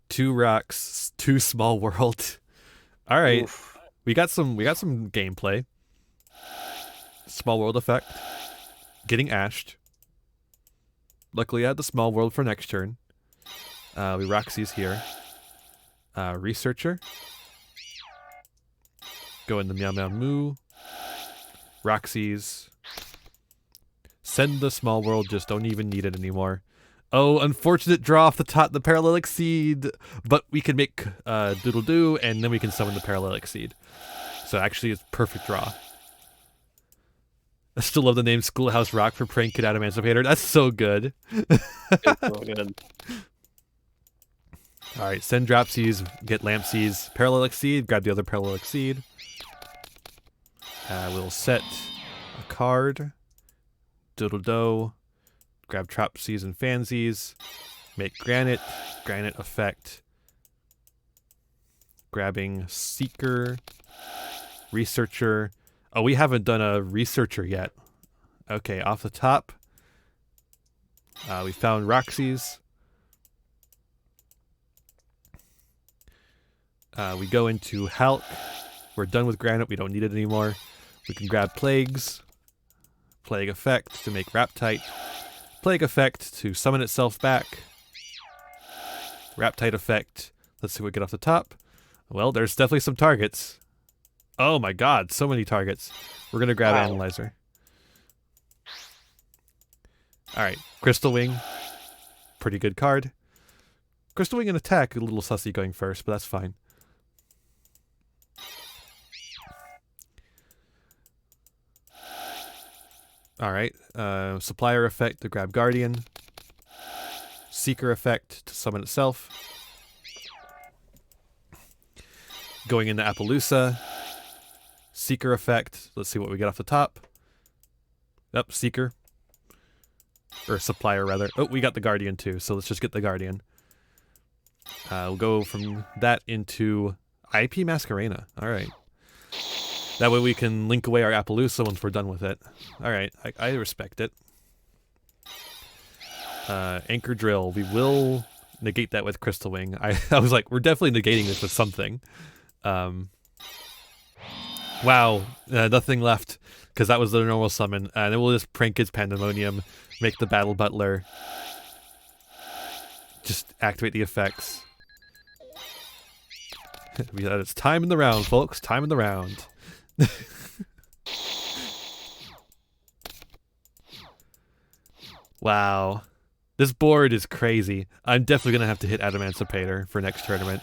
2 Rocks, 2 Small World. All right. Oof. We got some gameplay. Small World effect. Getting ashed. Luckily I had the Small World for next turn. We Roxy's here. Researcher. Go into Meow Meow Moo. Roxy's. Send the Small World, just don't even need it anymore. Oh, unfortunate draw off the top, the Parallel Exceed. But we can make Doodle Doo, and then we can summon the Parallel Exceed. So actually, it's perfect draw. I still love the name Schoolhouse Rock for Prank Kid Adamancipator. That's so good. It's so good. All right, send Dropsies, get Lampsies, Parallel Exceed, grab the other Parallel Exceed. We'll set a card. Doodle Doe. Grab Tropsies and Fansies. Make Granite. Granite effect. Grabbing Seeker. Researcher. Oh, we haven't done a Researcher yet. Okay, off the top. We found Roxy's. We go into Hulk. We're done with Granite. We don't need it anymore. We can grab Plagues. Plague effect to make Raptite. Plague effect to summon itself back. Raptite effect. Let's see what we get off the top. Well, there's definitely some targets. Oh my god, so many targets. We're going to grab Analyzer. Alright, Crystal Wing. Pretty good card. Crystal Wing and Attack, a little sussy going first, but that's fine. Alright, Supplier effect to grab Guardian. Seeker effect to summon itself. Going into Appaloosa. Seeker effect. Let's see what we get off the top. Yep, Seeker. Or Supplier, rather. Oh, we got the Guardian too, so let's just get the Guardian. We'll go from that into IP Masquerena. Alright. That way we can link away our Appaloosa once we're done with it. Alright, I respect it. Anchor Drill. We will negate that with Crystal Wing. I was like, we're definitely negating this with something. Wow, nothing left because that was the normal summon. And then we'll just prank his Pandemonium, make the Battle Butler, just activate the effects. It's time in the round, folks. Time in the round. Wow. This board is crazy. I'm definitely going to have to hit Adamantipator for next tournament.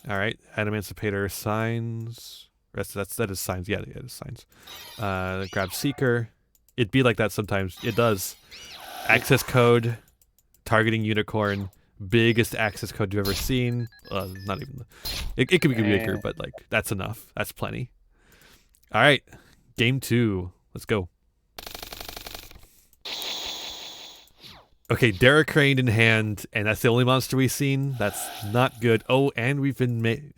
Alright, Adamantipator signs. That is signs. Yeah, it is signs. Grab Seeker. It'd be like that sometimes. It does. Access code. Targeting Unicorn. Biggest access code you've ever seen. Not even. It could be bigger, but like that's enough. That's plenty. Alright. Game 2. Let's go. Okay, Derek Crane in hand, and that's the only monster we've seen. That's not good. Oh, and we've decided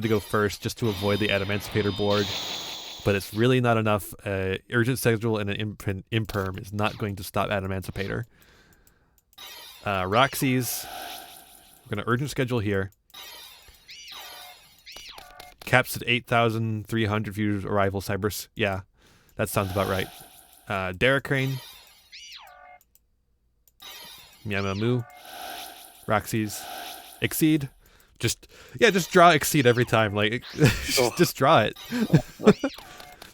to go first just to avoid the Adamantipator board, but it's really not enough. Urgent Schedule and an Imperm is not going to stop Adamantipator. Roxy's. We're going to Urgent Schedule here. Caps at 8,300 views arrival Cybers. Yeah, that sounds about right. Derek Crane. Miamamoo. Roxy's. Exceed. Just draw Exceed every time. Like, just draw it.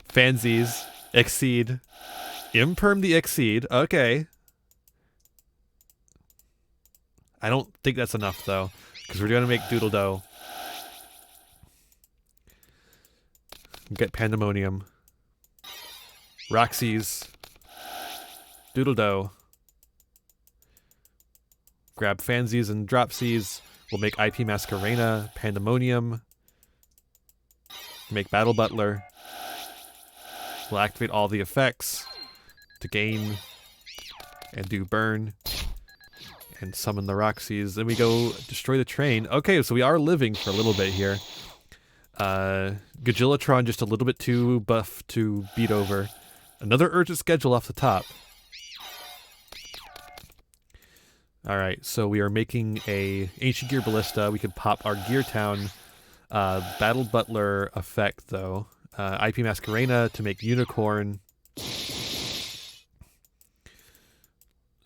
Fansies. Exceed. Imperm the Exceed. Okay. I don't think that's enough, though, because we're going to make Doodle Doe. Get Pandemonium. Roxy's. Doodle Doe. Grab Fansies and Dropsies. We'll make IP Masquerena, Pandemonium. Make Battle Butler. We'll activate all the effects to gain and do burn. And summon the Roxy's. Then we go destroy the train. Okay, so we are living for a little bit here. Gajilatron just a little bit too buff to beat over. Another Urgent Schedule off the top. Alright, so we are making a Ancient Gear Ballista. We could pop our Gear Town Battle Butler effect, though. IP Masquerena to make Unicorn.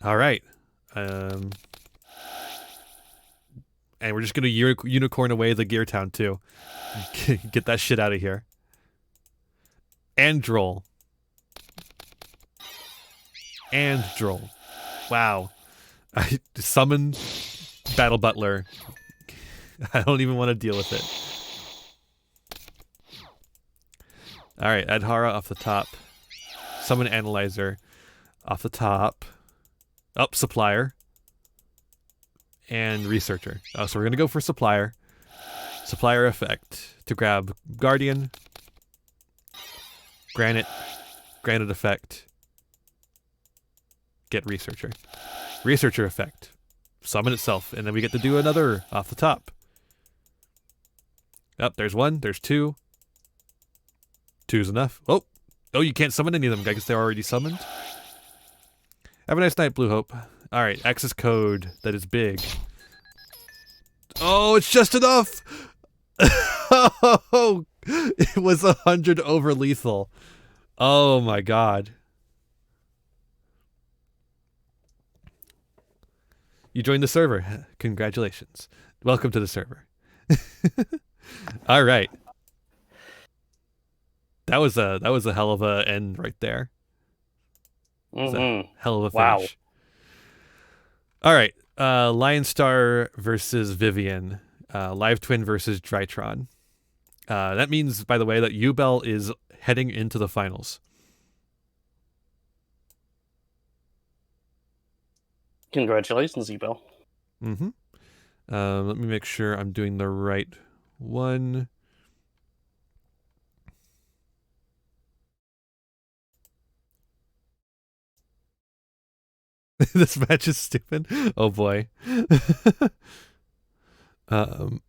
Alright. And we're just going to Unicorn away the Gear Town, too. Get that shit out of here. And Droll. And Droll. Wow. I summon Battle Butler. I don't even want to deal with it. Alright, Adhara off the top. Summon Analyzer off the top. Up Supplier. And Researcher. Oh, so we're going to go for Supplier. Supplier effect to grab Guardian. Granite effect. Get Researcher. Researcher effect. Summon itself. And then we get to do another off the top. Up, there's one. There's two. Two's enough. Oh, you can't summon any of them. I guess they're already summoned. Have a nice night, Blue Hope. Alright, access code that is big. Oh, it's just enough! Oh, it was 100 over lethal. Oh my god. You joined the server. Congratulations. Welcome to the server. All right. That was a hell of a end right there. A hell of a finish. Wow. All right. Lion Star versus Vivian. Live Twin versus Drytron. That means, by the way, that Ubel is heading into the finals. Congratulations, Ubel. Mm-hmm. Let me make sure I'm doing the right one. This match is stupid. Oh boy. All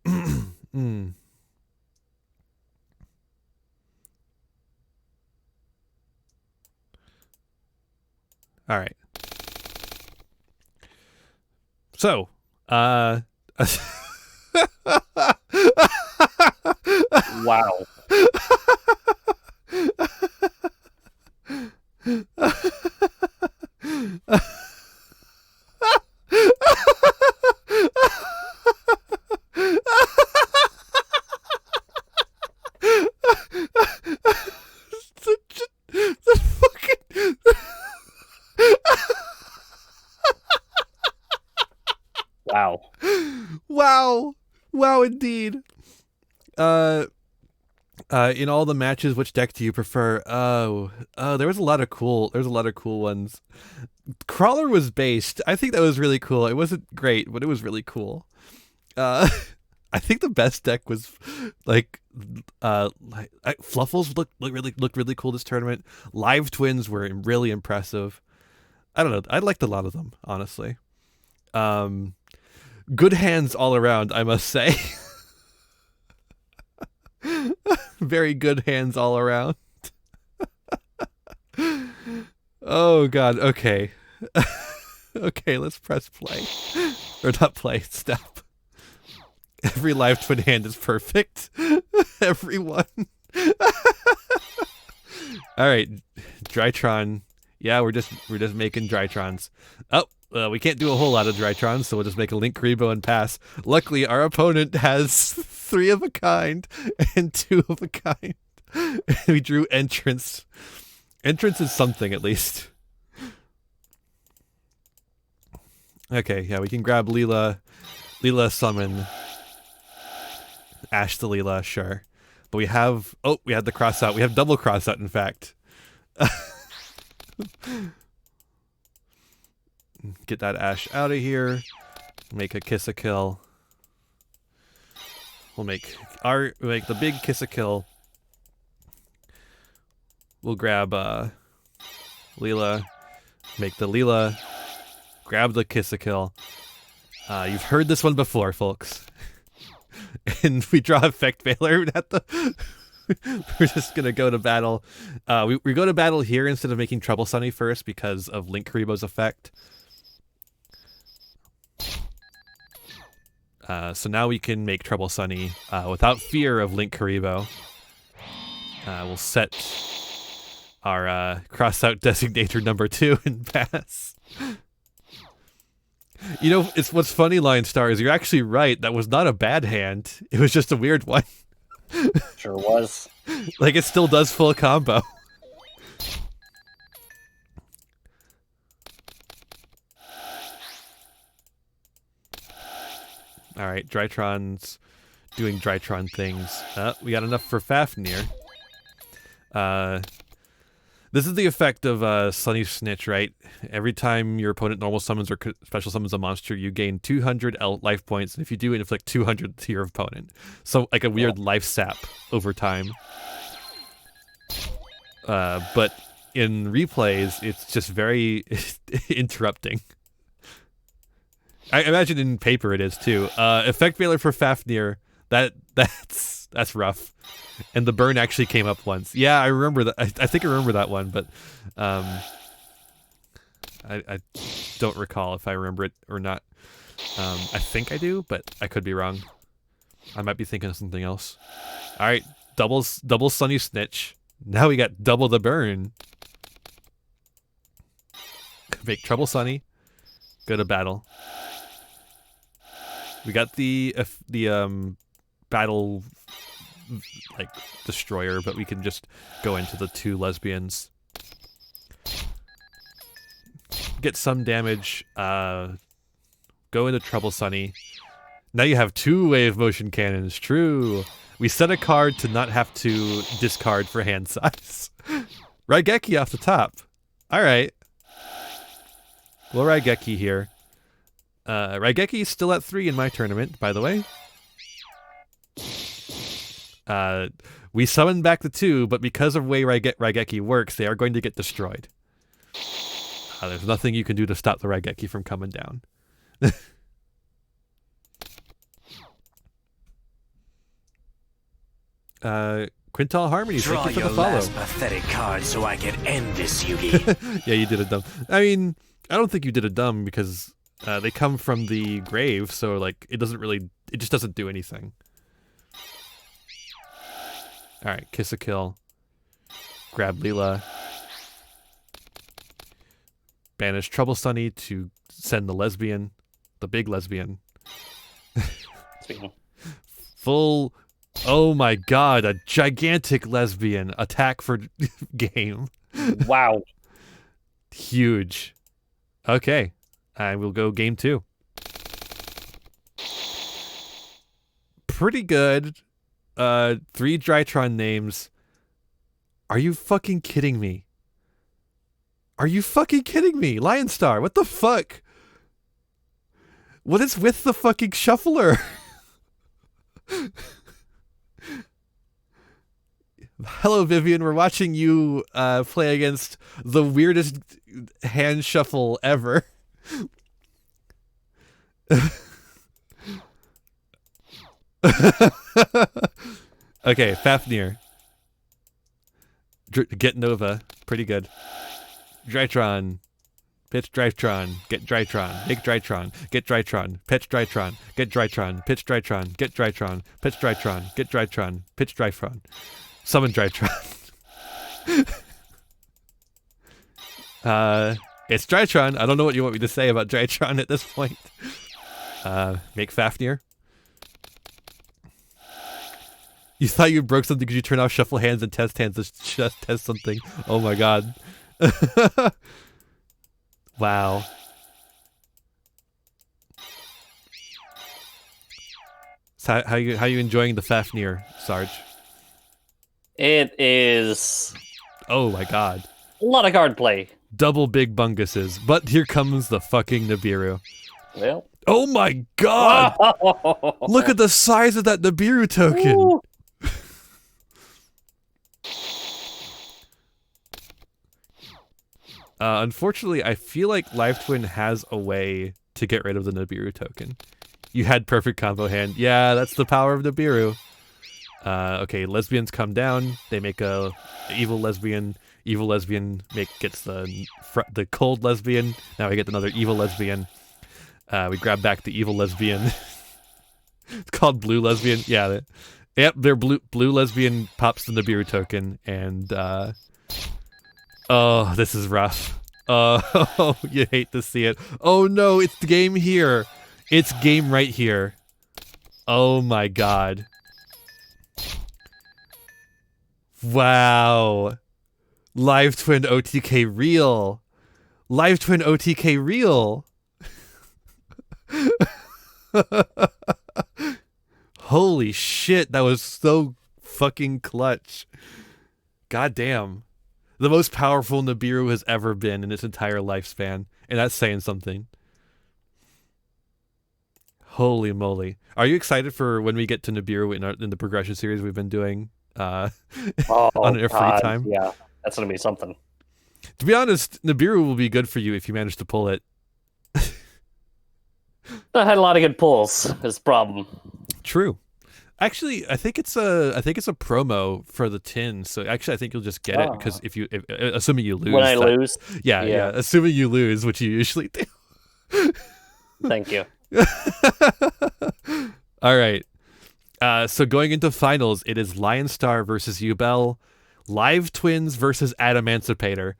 right. So, Uh, Wow. the fucking Wow. wow, indeed. In all the matches, which deck do you prefer? There was a lot of cool ones. Crawler was based. I think that was really cool. It wasn't great, but it was really cool. I think the best deck was Fluffles looked really cool this tournament. Live Twins were really impressive. I don't know. I liked a lot of them, honestly. Good hands all around, I must say. Very good hands all around. Oh god, okay. Okay, let's press play. Or not play, stop. Every live twin hand is perfect. Everyone. Alright, Drytron. Yeah, we're just making Drytrons. Oh, we can't do a whole lot of Drytrons, so we'll just make a Link Karibo and pass. Luckily, our opponent has 3 of a kind and 2 of a kind. We drew Entrance. Entrance is something, at least. Okay, yeah, we can grab Leela. Leela summon. Ash to Leela, sure. But we have... Oh, we had the cross out. We have double cross out, in fact. Get that Ash out of here. Make a Kiss a Kill. We'll make the big Kiss a Kill. We'll grab Leela. Make the Leela. Grab the Kiss a Kill. You've heard this one before, folks. And we draw Effect Veiler at the... We're just gonna go to battle. We go to battle here instead of making Trouble Sunny first because of Link Karibo's effect. So now we can make Trouble Sunny without fear of Link Karibo. We'll set our cross-out designator number 2 and pass. You know, it's what's funny, Lion Star, is you're actually right. That was not a bad hand. It was just a weird one. Sure was. Like, it still does full combo. Alright, Drytron's doing Drytron things. We got enough for Fafnir. This is the effect of Sunny Snitch, right? Every time your opponent normal summons or special summons a monster, you gain 200 life points, and if you do, inflict 200 to your opponent. So, like a weird life sap over time. But in replays, it's just very interrupting. I imagine in paper it is too. Effect Veiler for Fafnir, that's rough. And the burn actually came up once. Yeah, I remember that. I think I remember that one, but I don't recall if I remember it or not. I think I do, but I could be wrong. I might be thinking of something else. All right, double Sunny Snitch. Now we got double the burn. Make Trouble Sunny. Go to battle. We got the battle like destroyer, but we can just go into the 2 lesbians. Get some damage. Go into Trouble Sunny. Now you have 2 wave motion cannons. True. We set a card to not have to discard for hand size. Raigeki off the top. Alright. We'll Raigeki here. Raigeki is still at 3 in my tournament, by the way. We summoned back the 2, but because of the way Raigeki works, they are going to get destroyed. There's nothing you can do to stop the Raigeki from coming down. Quintal Harmonies, Draw thank you for your the follow. last pathetic card so I can end this, Yugi. Yeah, you did a dumb. I mean, I don't think you did a dumb because They come from the grave, so like it just doesn't do anything. All right, kiss a kill. Grab Leela. Banish Trouble Sunny to send the lesbian, the big lesbian. Full. Oh my god, a gigantic lesbian attack for game. Wow. Huge. Okay. I will go game 2. Pretty good. 3 Drytron names. Are you fucking kidding me? Are you fucking kidding me? Lion Star, what the fuck? What is with the fucking shuffler? Hello, Vivian. We're watching you play against the weirdest hand shuffle ever. Okay, Fafnir. Get Nova. Pretty good. Drytron. Pitch Drytron. Get Drytron. Make Drytron. Get Drytron. Pitch Drytron. Get Drytron. Pitch Drytron. Get Drytron. Pitch Drytron. Get Drytron. Pitch Drytron. Summon Drytron. It's Drytron. I don't know what you want me to say about Drytron at this point. Make Fafnir. You thought you broke something because you turn off shuffle hands and test hands to just test something. Oh my god. Wow. So how you enjoying the Fafnir, Sarge? It is Oh my god. a lot of card play. Double big bunguses. But here comes the fucking Nibiru. Well. Oh my god! Look at the size of that Nibiru token! Ooh. Unfortunately, I feel like Live Twin has a way to get rid of the Nibiru token. You had perfect combo hand. Yeah, that's the power of Nibiru. Okay, lesbians come down. They make a evil lesbian. Evil lesbian gets the cold lesbian. Now we get another evil lesbian. We grab back the evil lesbian. It's called blue lesbian. Yeah. Yep, their blue lesbian pops the Nibiru token, and oh, this is rough. Oh, you hate to see it. Oh no, it's the game here. It's game right here. Oh my god. Wow. Live Twin OTK real. Live Twin OTK real. Holy shit, that was so fucking clutch. God damn. The most powerful Nibiru has ever been in its entire lifespan, and that's saying something. Holy moly. Are you excited for when we get to Nibiru in the progression series we've been doing on our free time? Yeah, that's going to be something. To be honest, Nibiru will be good for you if you manage to pull it. I had a lot of good pulls. Is the problem. True. Actually, I think it's a promo for the tin. So actually, I think you'll just get it because if assuming you lose. When I lose. Yeah. Assuming you lose, which you usually do. Thank you. All right. So going into finals, it is Lion Star versus Ubel, Live Twins versus Adamancipator.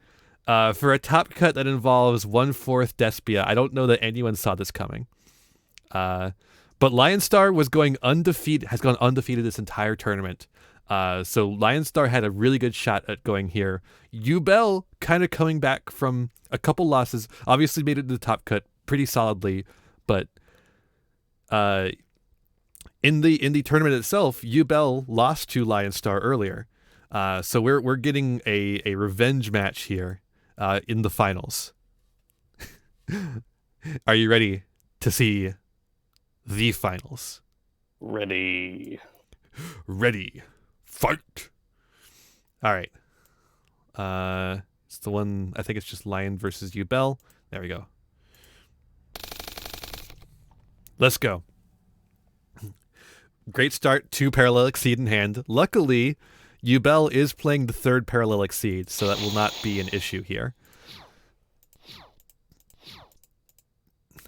For a top cut that involves 1/4 Despia. I don't know that anyone saw this coming. But Lion Star has gone undefeated this entire tournament. So Lion Star had a really good shot at going here. Ubel kind of coming back from a couple losses, obviously made it to the top cut pretty solidly, but in the tournament itself, Ubel lost to Lion Star earlier. So we're getting a revenge match here in the finals. Are you ready to see the finals? Ready. Fight. All right. It's the one, I think it's just Lion versus Ubel. There we go. Let's go. Great start, 2 Parallel Exceed in hand. Luckily, Ubel is playing the 3rd Parallel Exceed, so that will not be an issue here.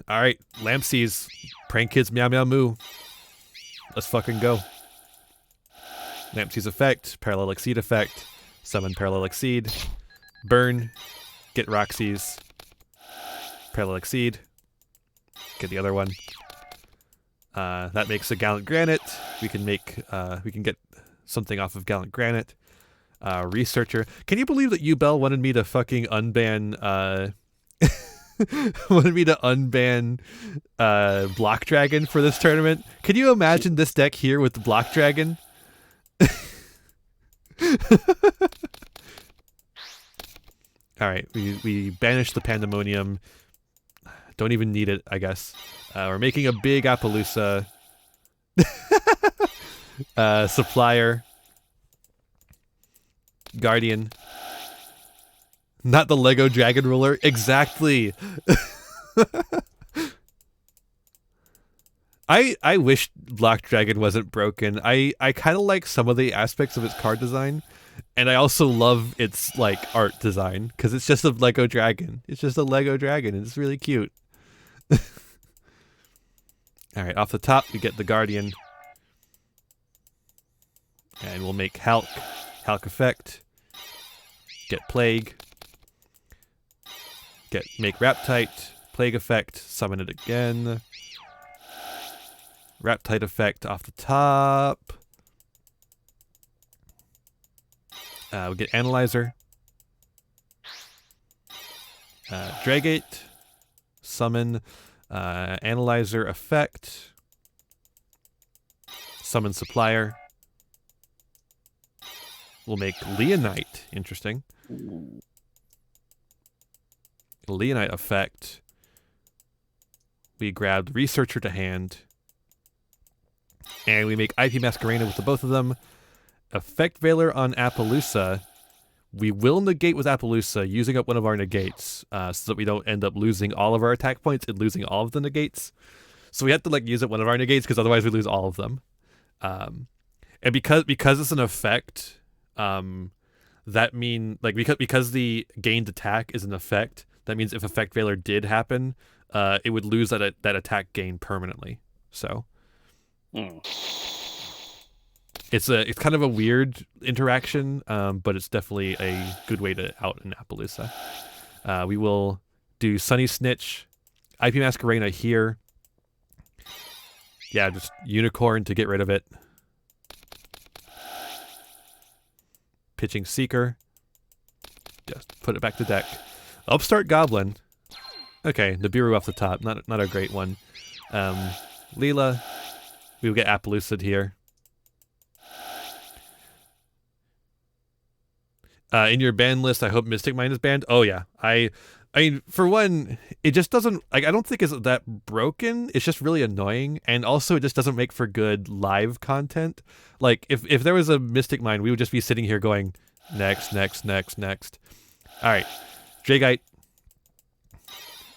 All right, Lampsies, Prank Kids, Meow Meow Moo. Let's fucking go. Lampsies effect, Parallel Exceed effect, summon Parallel Exceed, burn, get Roxy's, Parallel Exceed, get the other one. That makes a Gallant Granite. We can get something off of Gallant Granite. Researcher. Can you believe that Bell wanted me to fucking unban Block Dragon for this tournament? Can you imagine this deck here with the Block Dragon? Alright, we banished the Pandemonium. Don't even need it, I guess. We're making a big Appaloosa. Supplier. Guardian. Not the Lego Dragon Ruler. Exactly. I wish Block Dragon wasn't broken. I kind of like some of the aspects of its card design, and I also love its like art design because it's just a Lego dragon. It's just a Lego dragon, and it's really cute. All right, off the top we get the Guardian, and we'll make Hulk effect. Get Plague. Make Raptite, Plague effect, summon it again. Raptite effect off the top. We get Analyzer. Dragate, summon, Analyzer effect. Summon Supplier. We'll make Leonite, interesting. Leonite effect. We grabbed Researcher to hand. And we make IP Masquerena with the both of them. Effect Veiler on Appaloosa. We will negate with Appaloosa using up one of our negates so that we don't end up losing all of our attack points and losing all of the negates. So we have to like use up one of our negates because otherwise we lose all of them. And because it's an effect, that mean like because the gained attack is an effect, that means if Effect Veiler did happen, it would lose that attack gain permanently. So it's kind of a weird interaction, but it's definitely a good way to out an Appaloosa. We will do Sunny Snitch, IP Masquerena here. Yeah, just Unicorn to get rid of it. Pitching Seeker. Just put it back to deck. Upstart Goblin. Okay, Nibiru off the top. Not a great one. Leela. We will get Appaloosa here. In your ban list, I hope Mystic Mine is banned. Oh yeah, I mean, for one, it just doesn't. Like, I don't think it's that broken. It's just really annoying, and also it just doesn't make for good live content. Like, if there was a Mystic Mine, we would just be sitting here going next. All right, Dragite.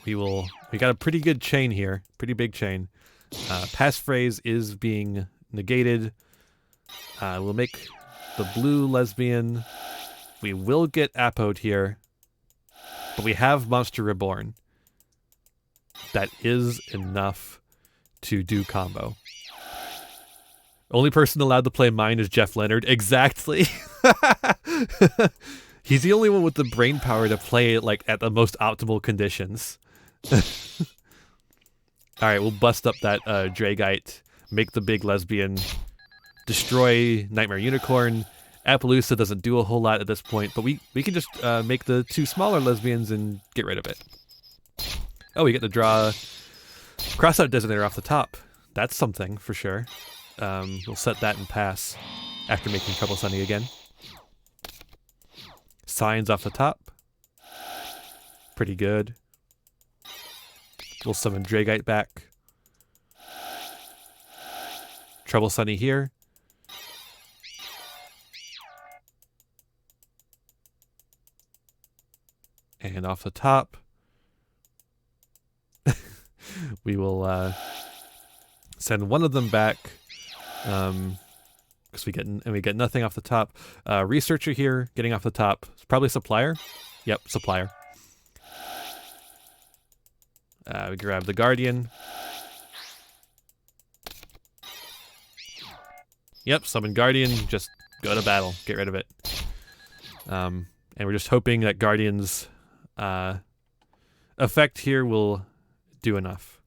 We got a pretty good chain here, pretty big chain. Passphrase is being negated. We'll make the blue lesbian. We will get Apode here, but we have Monster Reborn. That is enough to do combo. Only person allowed to play mine is Jeff Leonard. Exactly. He's the only one with the brain power to play it like at the most optimal conditions. All right, we'll bust up that Dragite, make the big lesbian, destroy Nightmare Unicorn. Appaloosa doesn't do a whole lot at this point, but we can just make the two smaller lesbians and get rid of it. Oh, we get to draw Crossout Designator off the top. That's something for sure. We'll set that and pass after making Trouble Sunny again. Signs off the top. Pretty good. We'll summon Dragite back. Trouble Sunny here. And off the top, we will send one of them back because we get nothing off the top. Researcher here, getting off the top. It's probably Supplier. Yep, Supplier. We grab the Guardian. Yep, summon Guardian, just go to battle, get rid of it. And we're just hoping that Guardian's effect here will do enough.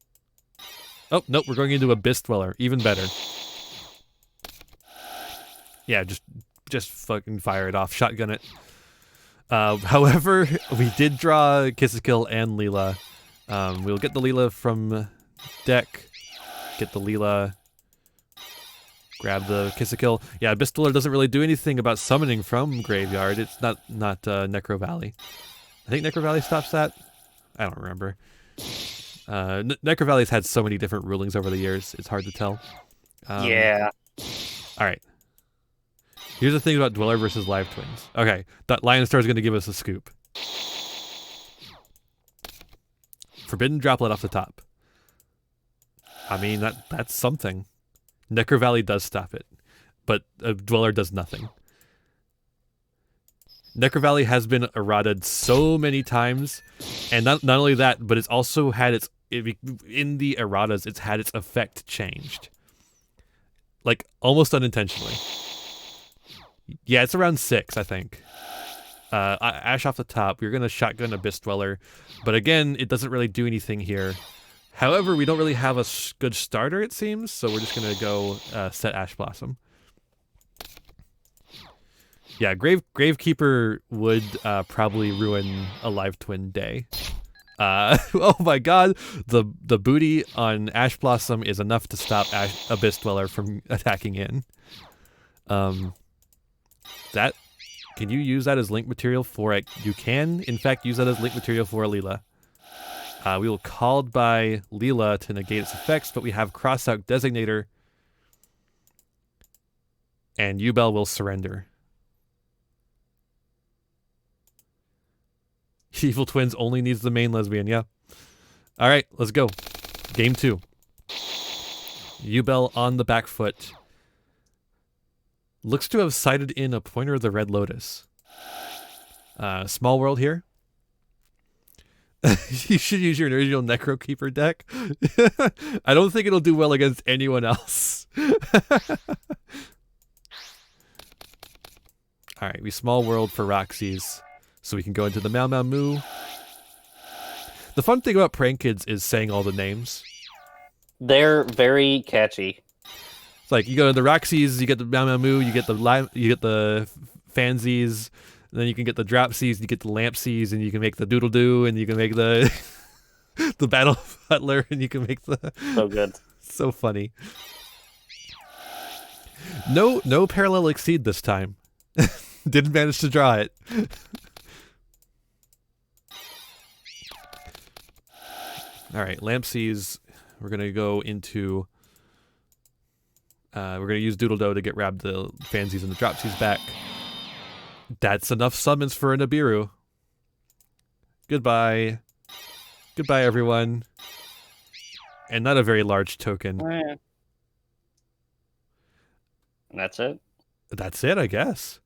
Oh, nope, we're going into Abyss Dweller, even better. Yeah, just fucking fire it off, shotgun it. However, we did draw Kiss-a-Kill and Leela. We'll get the Leela from deck, get the Leela... Grab the Kiss-a-Kill. Yeah, Abyss Dweller doesn't really do anything about summoning from Graveyard. It's not Necro Valley. I think Necro Valley stops that. I don't remember. Necro Valley's had so many different rulings over the years. It's hard to tell. Yeah. All right. Here's the thing about Dweller versus Live Twins. Okay, that Lion Star is going to give us a scoop. Forbidden Droplet off the top. I mean, that's something. Necro Valley does stop it, but a Dweller does nothing. Necro Valley has been errated so many times, and not only that, but it's also had in the erratas, it's had its effect changed. Like, almost unintentionally. Yeah, it's around 6, I think. Ash off the top, you're going to shotgun Abyss Dweller, but again, it doesn't really do anything here. However, we don't really have a good starter, it seems, so we're just going to go set Ash Blossom. Yeah, Gravekeeper would probably ruin a Live Twin day. Oh my god, the booty on Ash Blossom is enough to stop Abyss Dweller from attacking in. Can you use that as link material for it? You can, in fact, use that as link material for Leela. We will called by Leela to negate its effects, but we have Crossout Designator, and Yubel will surrender. Evil Twins only needs the main lesbian, yeah. All right, let's go. Game 2. Yubel on the back foot. Looks to have sighted in a Pointer of the Red Lotus. Small world here. You should use your original Necro Keeper deck. I don't think it'll do well against anyone else. Alright, we small world for Roxy's, so we can go into the Mau Mau Moo. The fun thing about Prank Kids is saying all the names. They're very catchy. It's like, you go to the Roxy's, you get the Mau Mau Moo, you get the Fansies, then you can get the Dropsies, you get the Lampsies, and you can make the Doodle Doo, and you can make the the Battle Butler, and you can make the... So good. So funny. No Parallel Exceed this time. Didn't manage to draw it. Alright, Lampsies. We're going to go into... we're going to use Doodle Doe to get Rab the Fansies and the Dropsies back. That's enough summons for a Nibiru. Goodbye. Goodbye, everyone. And not a very large token. And that's it? That's it, I guess.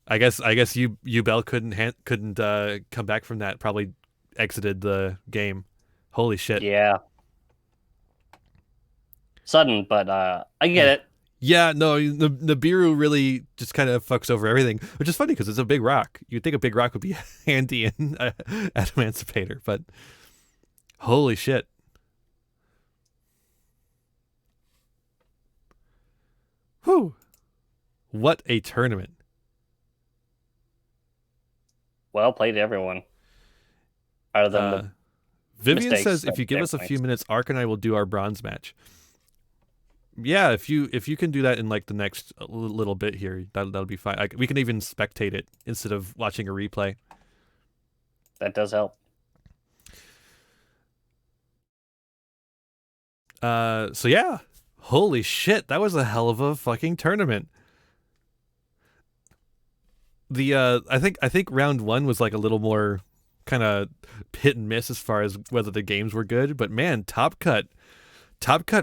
I guess Yubel couldn't come back from that. Probably exited the game. Holy shit. Yeah. Sudden, but I get it. Yeah, no, the Nibiru really just kind of fucks over everything, which is funny because it's a big rock. You'd think a big rock would be handy in Emancipator, but holy shit. Whew. What a tournament. Well played, everyone. Other than the Vivian mistakes says, that if you give us a Jack few makes. minutes, Ark and I will do our bronze match. Yeah, if you can do that in like the next little bit here, that'll be fine. We can even spectate it instead of watching a replay. That does help. So yeah, holy shit, that was a hell of a fucking tournament. The I think round 1 was like a little more kind of hit and miss as far as whether the games were good, but man, Top Cut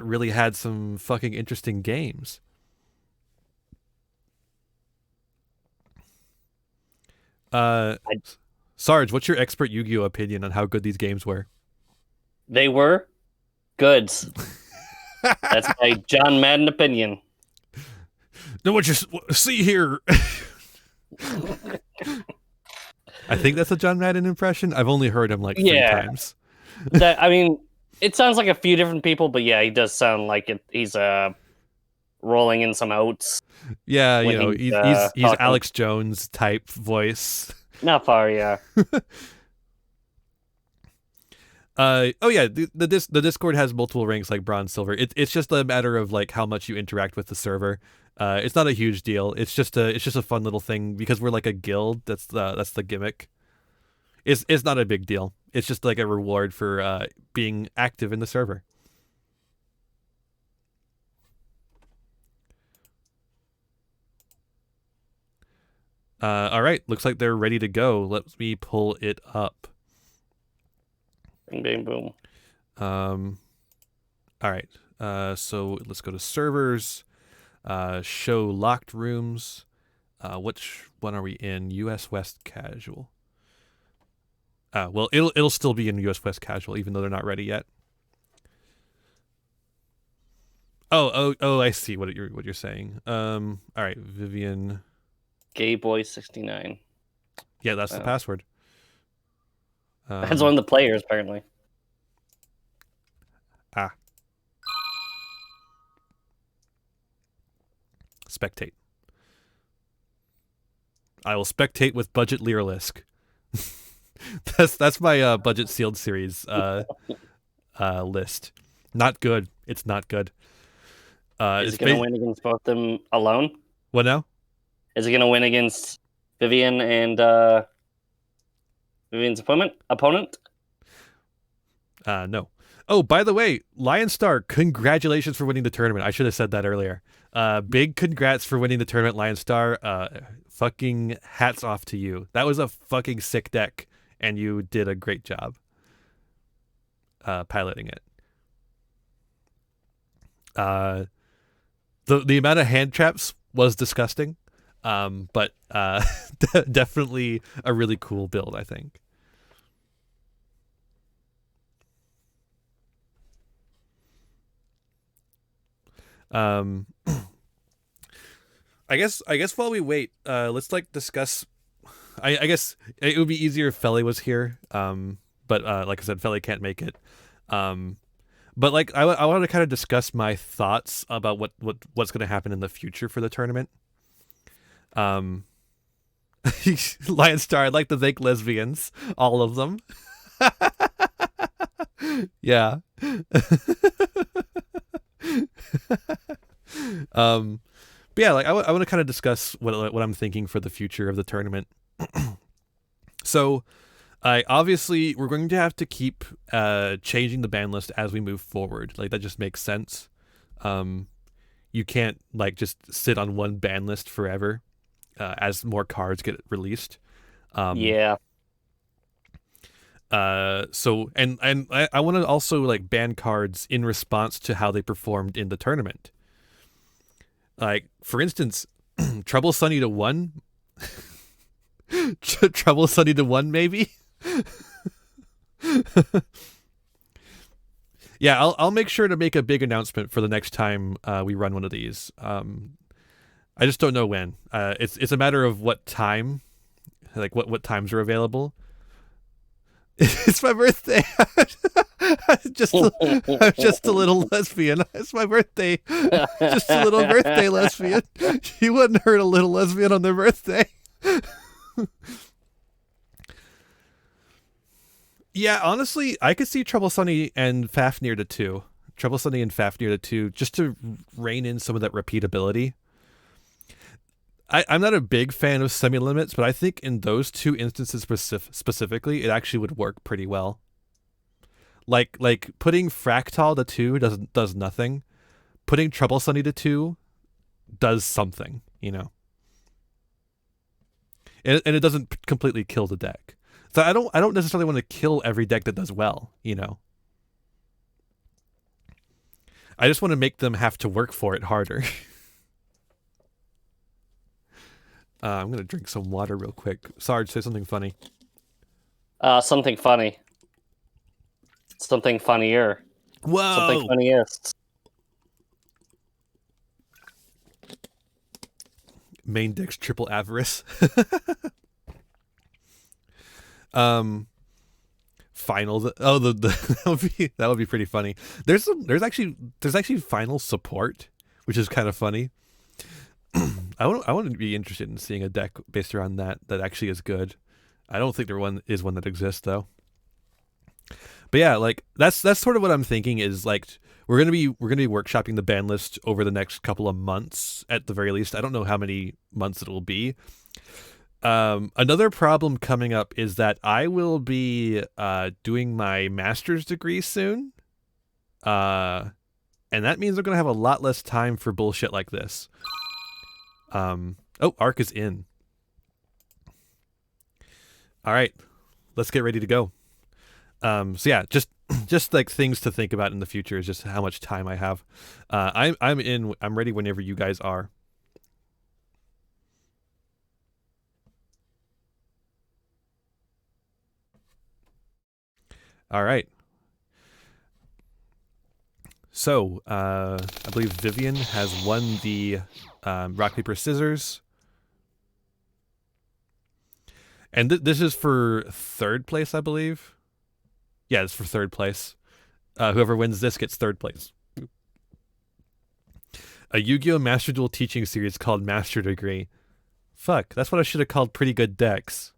really had some fucking interesting games. Sarge, what's your expert Yu-Gi-Oh opinion on how good these games were? They were good. That's my John Madden opinion. No, what you see here. I think that's a John Madden impression. I've only heard him like 3 times. I mean, it sounds like a few different people, but yeah, he does sound like it. He's rolling in some oats. Yeah, you know, he's talking. Alex Jones type voice. Not far, yeah. Oh yeah, the Discord has multiple ranks like bronze, silver. It's just a matter of like how much you interact with the server. It's not a huge deal. It's just a fun little thing because we're like a guild. That's the gimmick. It's not a big deal. It's just like a reward for being active in the server. All right, looks like they're ready to go. Let me pull it up. Bing, bang, boom. All right. So let's go to servers. Show locked rooms. Which one are we in? US West Casual. Well, it'll still be in US West Casual, even though they're not ready yet. Oh! I see what you're saying. All right, Vivian. Gayboy69. Yeah, that's the password. That's one of the players, apparently. Spectate. I will spectate with budget Lyralisk. That's my budget sealed series list. Not good. It's not good. Is it going to win against both of them alone? What now? Is it going to win against Vivian and Vivian's opponent? No. Oh, by the way, Lion Star, congratulations for winning the tournament. I should have said that earlier. Big congrats for winning the tournament, Lion Star. Fucking hats off to you. That was a fucking sick deck, and you did a great job piloting it. The amount of hand traps was disgusting, but definitely a really cool build, I think. I guess while we wait, let's like discuss. I guess it would be easier if Feli was here. But like I said, Feli can't make it. But like I want to kind of discuss my thoughts about what's going to happen in the future for the tournament. Lion Star, I'd like to thank lesbians, all of them. Yeah. But yeah, like I want to kind of discuss what I'm thinking for the future of the tournament. So, obviously we're going to have to keep changing the ban list as we move forward. Like that just makes sense. You can't like just sit on one ban list forever as more cards get released. Yeah. So I want to also like ban cards in response to how they performed in the tournament. Like for instance, Trouble Sunny to 1. Trouble Sunny to 1 maybe. Yeah, I'll make sure to make a big announcement for the next time we run one of these. I just don't know when. It's a matter of what time, like what times are available. It's my birthday. I'm just a little lesbian. It's my birthday. Just a little birthday lesbian. You wouldn't hurt a little lesbian on their birthday. Yeah, honestly, I could see Trouble Sunny and Fafnir to 2. Trouble Sunny and Fafnir to 2, just to rein in some of that repeatability. I'm not a big fan of semi-limits, but I think in those 2 instances specifically, it actually would work pretty well. Like putting Fractal to 2 does nothing. Putting Trouble Sunny to 2 does something, you know. And it doesn't completely kill the deck. So I don't necessarily want to kill every deck that does well, you know. I just want to make them have to work for it harder. I'm going to drink some water real quick. Sarge, say something funny. Something funny. Something funnier. Whoa! Something funniest. Main deck's triple avarice. Final. That would be pretty funny. There's actually final support, which is kind of funny. I wouldn't be interested in seeing a deck based around that actually is good. I don't think one that exists though. But yeah, like that's sort of what I'm thinking is like we're gonna be workshopping the ban list over the next couple of months at the very least. I don't know how many months it will be. Another problem coming up is that I will be doing my master's degree soon. And that means I'm going to have a lot less time for bullshit like this. Oh, Arc is in. All right, let's get ready to go. So yeah, just like things to think about in the future is just how much time I have. I'm ready whenever you guys are. All right. So, I believe Vivian has won the rock, paper, scissors. And this is for third place, I believe. Yeah, it's for third place. Whoever wins this gets third place. A Yu-Gi-Oh! Master Duel teaching series called Master Degree. Fuck, that's what I should have called Pretty Good Decks.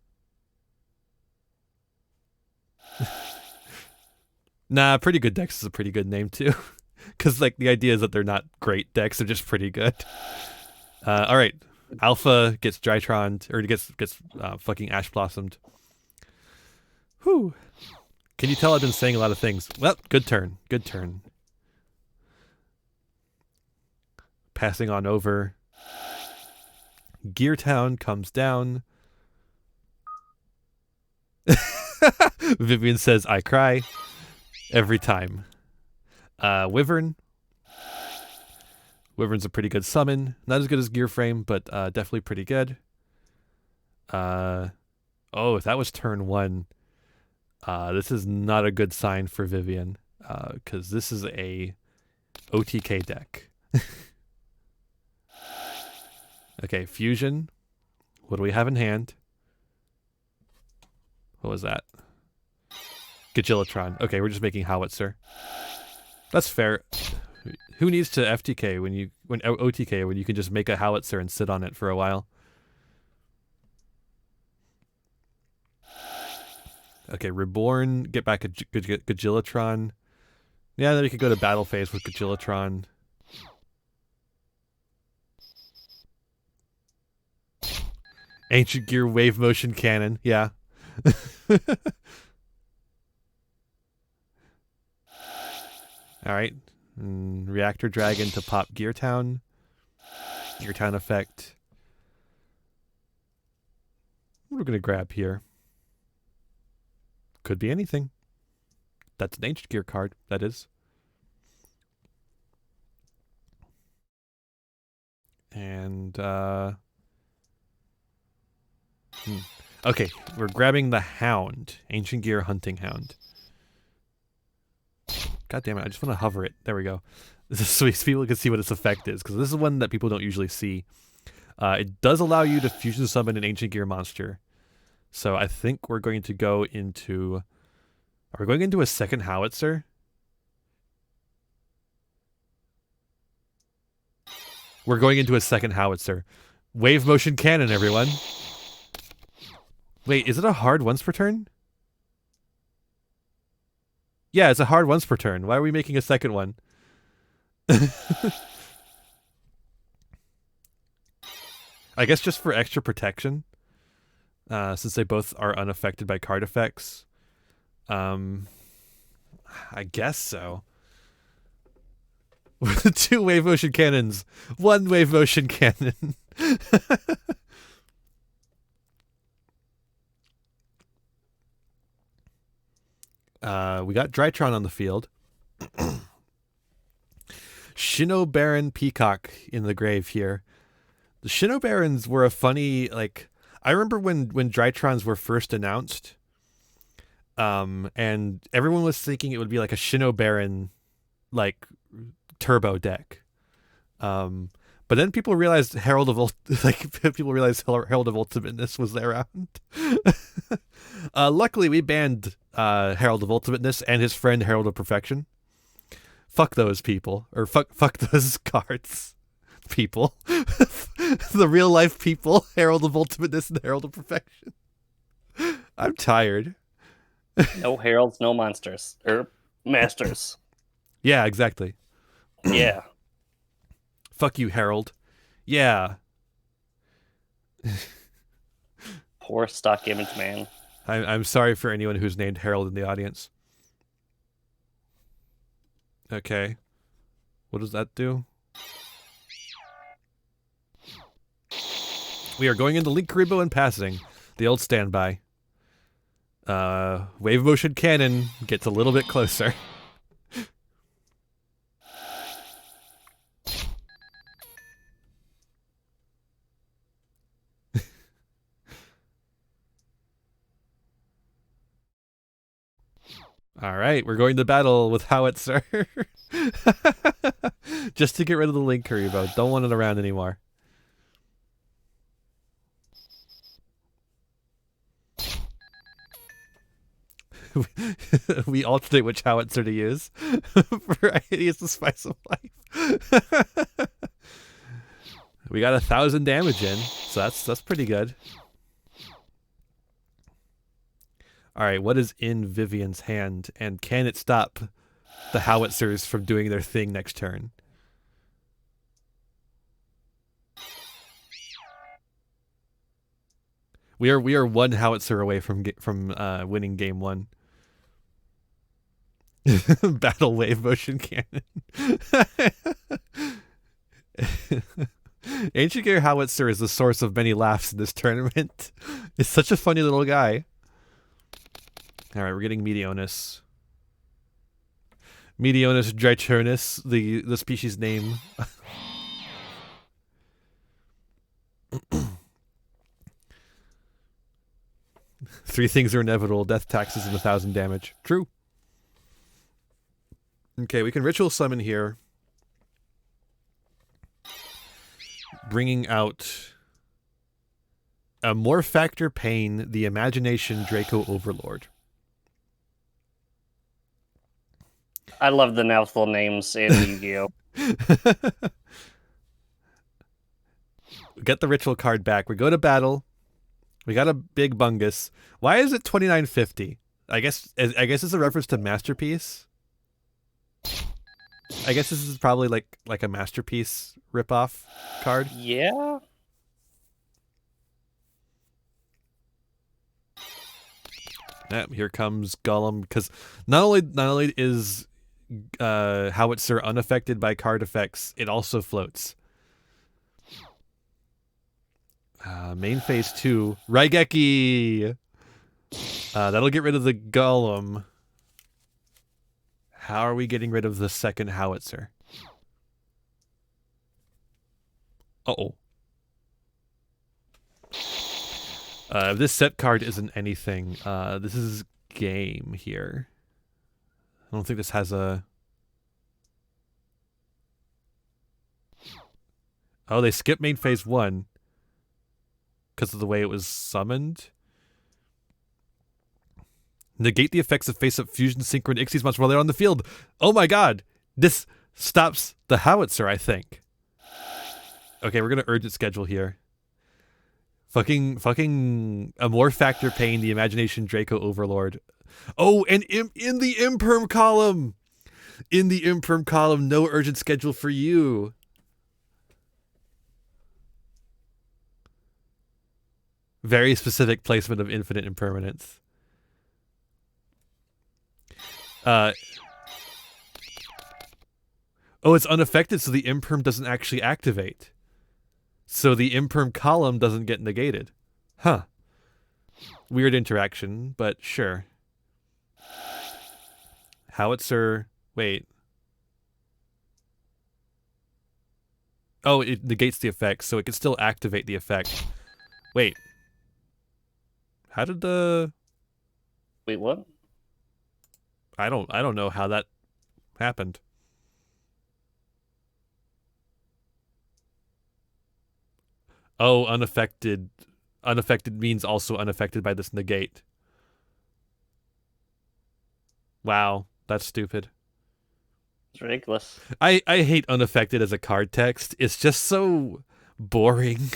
Nah, Pretty Good Decks is a pretty good name too. Because like the idea is that they're not great decks, they're just pretty good. All right, Alpha gets Drytron, or gets fucking Ash Blossomed. Whew. Can you tell I've been saying a lot of things? Well, good turn. Good turn. Passing on over. Gear Town comes down. Vivian says, I cry. Every time. Wyvern. Wyvern's a pretty good summon. Not as good as Gear Frame, but definitely pretty good. Oh, if that was turn 1, this is not a good sign for Vivian, because this is a OTK deck. Okay, Fusion. What do we have in hand? What was that? Gagillatron. Okay, we're just making Howitzer. That's fair. Who needs to FTK when OTK when you can just make a Howitzer and sit on it for a while? Okay, Reborn. Get back a Gagillatron. Yeah, then we could go to battle phase with Gagillatron. Ancient Gear Wave Motion Cannon. Yeah. All right. Reactor Dragon to pop Gear Town. Gear Town effect. What are we going to grab here? Could be anything. That's an Ancient Gear card, that is. And, okay, we're grabbing the Hound. Ancient Gear Hunting Hound. God damn it, I just want to hover it. There we go. This is so people can see what its effect is, because this is one that people don't usually see. It does allow you to fusion summon an Ancient Gear monster. So I think we're going to go into... Are we going into a second Howitzer? We're going into a second Howitzer. Wave Motion Cannon, everyone. Wait, is it a hard once per turn? Yeah, it's a hard once per turn. Why are we making a second one? I guess just for extra protection. Since they both are unaffected by card effects. I guess so. 2 wave motion cannons. 1 wave motion cannon. We got Drytron on the field. Shino Baron Peacock in the grave here. The Shino Barons were a funny, like... I remember when Drytrons were first announced, And everyone was thinking it would be like a Shino Baron, like turbo deck. But then people realized Herald of Ultimateness was around. Luckily, we banned Herald of Ultimateness and his friend Herald of Perfection. Fuck those people, or fuck those cards. People, the real life people, Herald of Ultimateness and Herald of Perfection. I'm tired. No heralds, no monsters or masters. Yeah, exactly. Yeah. Fuck you, Herald. Yeah. Poor stock image man. I'm sorry for anyone who's named Harold in the audience. Okay. What does that do? We are going into Link Karibo and passing. The old standby. Wave motion cannon gets a little bit closer. All right, we're going to battle with Howitzer. Just to get rid of the Link Karibo. Don't want it around anymore. We alternate which Howitzer to use. Variety is the spice of life. We got 1,000 damage in, so that's pretty good. All right, what is in Vivian's hand, and can it stop the Howitzers from doing their thing next turn? We are one Howitzer away from winning game 1. Battle wave motion cannon. Ancient Gear Howitzer is the source of many laughs in this tournament. It's such a funny little guy. All right, we're getting Meteonus. Meteonus Drychernus, the species name. Three things are inevitable: death, taxes, and 1,000 damage. True. Okay, we can ritual summon here, bringing out a More Factor Pain, the Imagination Draco Overlord. I love the mouthful names in Yu-Gi-Oh! Get the ritual card back. We go to battle. We got a big bungus. Why is it 2950? I guess it's a reference to Masterpiece. I guess this is probably like a Masterpiece ripoff card. Yeah. Here comes Gollum, because not only is Howitzer unaffected by card effects, it also floats. Main phase 2, Raigeki. That'll get rid of the Gollum. How are we getting rid of the second Howitzer? Uh-oh. If this set card isn't anything, this is game here. I don't think this has a... Oh, they skipped main phase 1 because of the way it was summoned. Negate the effects of face-up fusion, synchro, and Ixies monsters while they're on the field. Oh my god! This stops the Howitzer, I think. Okay, we're gonna urgent schedule here. Fucking a More Factor Pain, the Imagination Draco Overlord. Oh, and in the Imperm column! In the Imperm column, no urgent schedule for you. Very specific placement of infinite impermanence. Oh, it's unaffected, so the Imperm doesn't actually activate. So the Imperm column doesn't get negated. Huh. Weird interaction, but sure. Howitzer... Wait. Oh, it negates the effect, so it can still activate the effect. Wait. How did the... Wait, what? I don't know how that happened. Oh, unaffected. Unaffected means also unaffected by this negate. Wow, that's stupid. It's ridiculous. I hate unaffected as a card text. It's just so boring.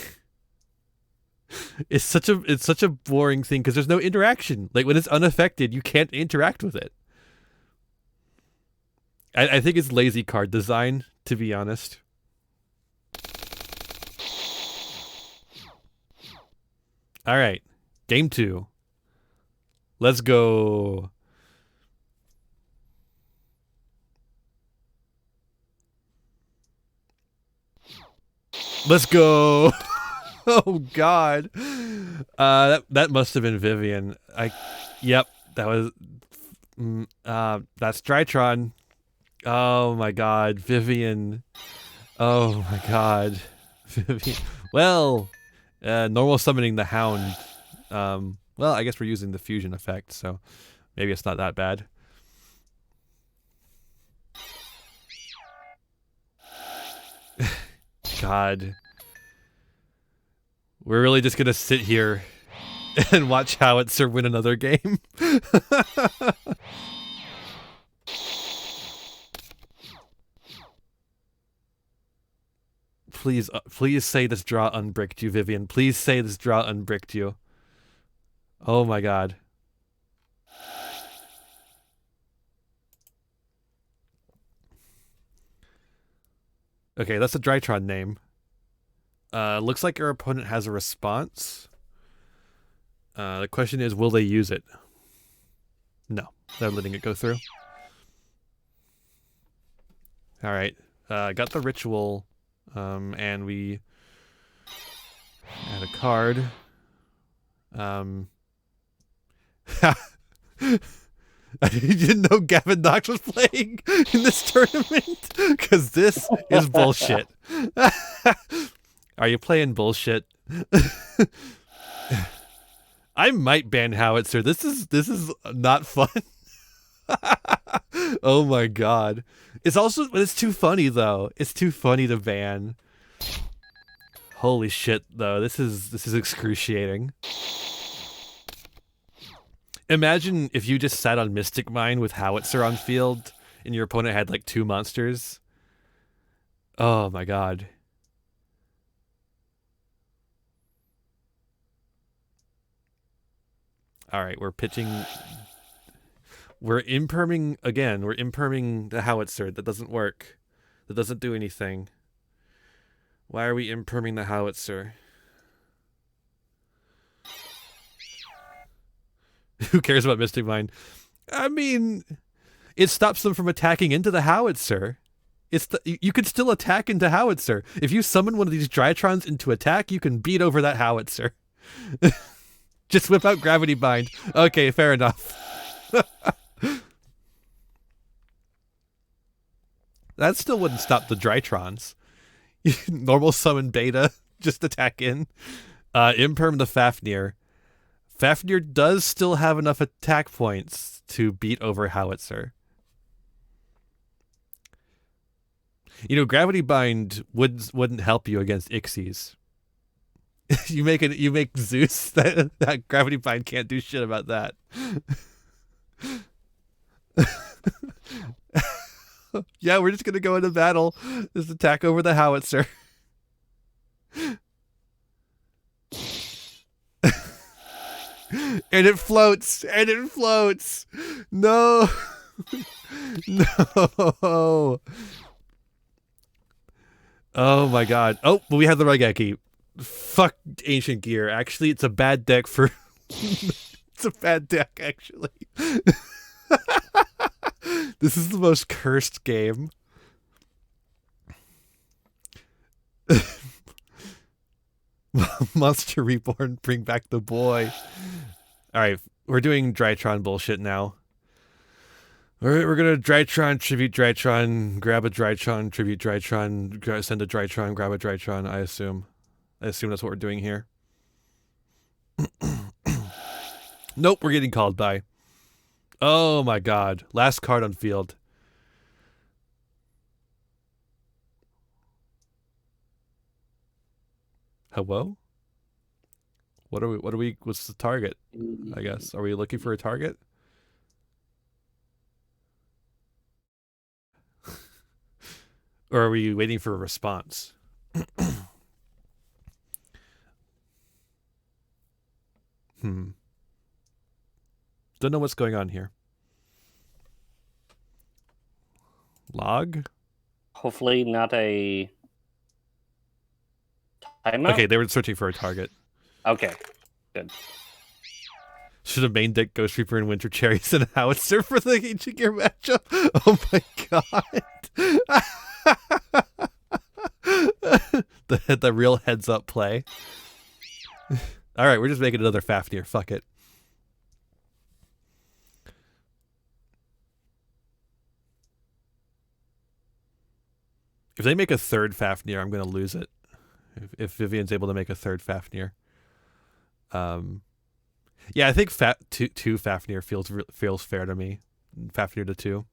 It's such a boring thing because there's no interaction. Like when it's unaffected, you can't interact with it. I think it's lazy card design, to be honest. All right, game 2. Let's go. Let's go. Oh God. That must have been Vivian. Yep, that was. That's Drytron. Oh my God, Vivian. Oh my God, Vivian. Well, normal summoning the Hound. Well, I guess we're using the fusion effect, so maybe it's not that bad. God. We're really just gonna sit here and watch Howitzer win another game. Please say this draw unbricked you, Vivian. Please say this draw unbricked you. Oh my God. Okay, that's a Drytron name. Looks like our opponent has a response. The question is, will they use it? No, they're letting it go through. All right, got the ritual, and we add a card. I didn't know Gavin Knox was playing in this tournament because this is bullshit. Are you playing bullshit? I might ban Howitzer. This is not fun. Oh my God. It's too funny though. It's too funny to ban. Holy shit though. This is excruciating. Imagine if you just sat on Mystic Mine with Howitzer on field and your opponent had like 2 monsters. Oh my God. All right, we're pitching. We're imperming again. We're imperming the Howitzer. That doesn't work. That doesn't do anything. Why are we imperming the Howitzer? Who cares about Mystic Mine? I mean, it stops them from attacking into the Howitzer. You can still attack into Howitzer. If you summon one of these Drytrons into attack, you can beat over that Howitzer. Just whip out Gravity Bind. Okay, fair enough. That still wouldn't stop the Drytrons. Normal summon Beta, just attack in. Imperm the Fafnir. Fafnir does still have enough attack points to beat over Howitzer. You know, Gravity Bind wouldn't help you against Ixies. You make Zeus that Gravity Bind can't do shit about that. Yeah, we're just gonna go into battle. Just attack over the Howitzer. And it floats. And it floats. No. No. Oh my God. Oh, but we have the Raigeki. Fuck Ancient Gear. Actually, it's a bad deck for... It's a bad deck, actually. This is the most cursed game. Monster Reborn, bring back the boy. Alright, we're doing Drytron bullshit now. We're gonna Drytron, tribute Drytron, grab a Drytron, tribute Drytron, send a Drytron, grab a Drytron, I assume. I assume that's what we're doing here. Nope, we're getting called by. Oh my god. Last card on field. Hello? What's the target? I guess. Are we looking for a target? Or are we waiting for a response? Don't know what's going on here. Log? Hopefully not a timeout. Okay, they were searching for a target. Okay, good. Should have main deck Ghost Reaper and Winter Cherries and Howitzer for the Ancient Gear matchup. Oh my god. the real heads up play. Alright, we're just making another Fafnir. Fuck it. If they make a third Fafnir, I'm going to lose it. If Vivian's able to make a third Fafnir. Yeah, I think two Fafnir feels fair to me. Fafnir to 2.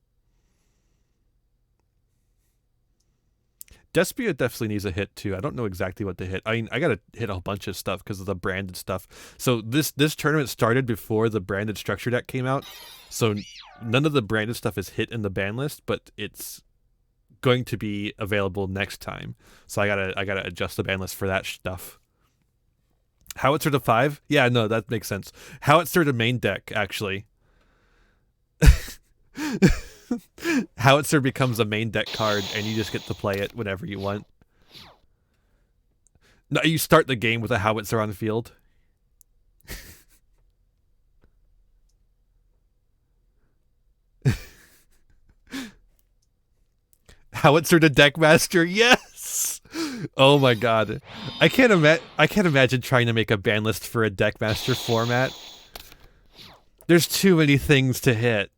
Despia definitely needs a hit too. I don't know exactly what to hit. I mean, I gotta hit a bunch of stuff because of the branded stuff. So this tournament started before the branded structure deck came out. So none of the branded stuff is hit in the ban list, but it's going to be available next time. So I gotta adjust the ban list for that stuff. Howitzer to 5? Yeah, no, that makes sense. Howitzer to main deck, actually. Howitzer becomes a main deck card, and you just get to play it whenever you want. No, you start the game with a Howitzer on the field. Howitzer to Deckmaster, yes! Oh my god. I can't imagine trying to make a ban list for a Deckmaster format. There's too many things to hit.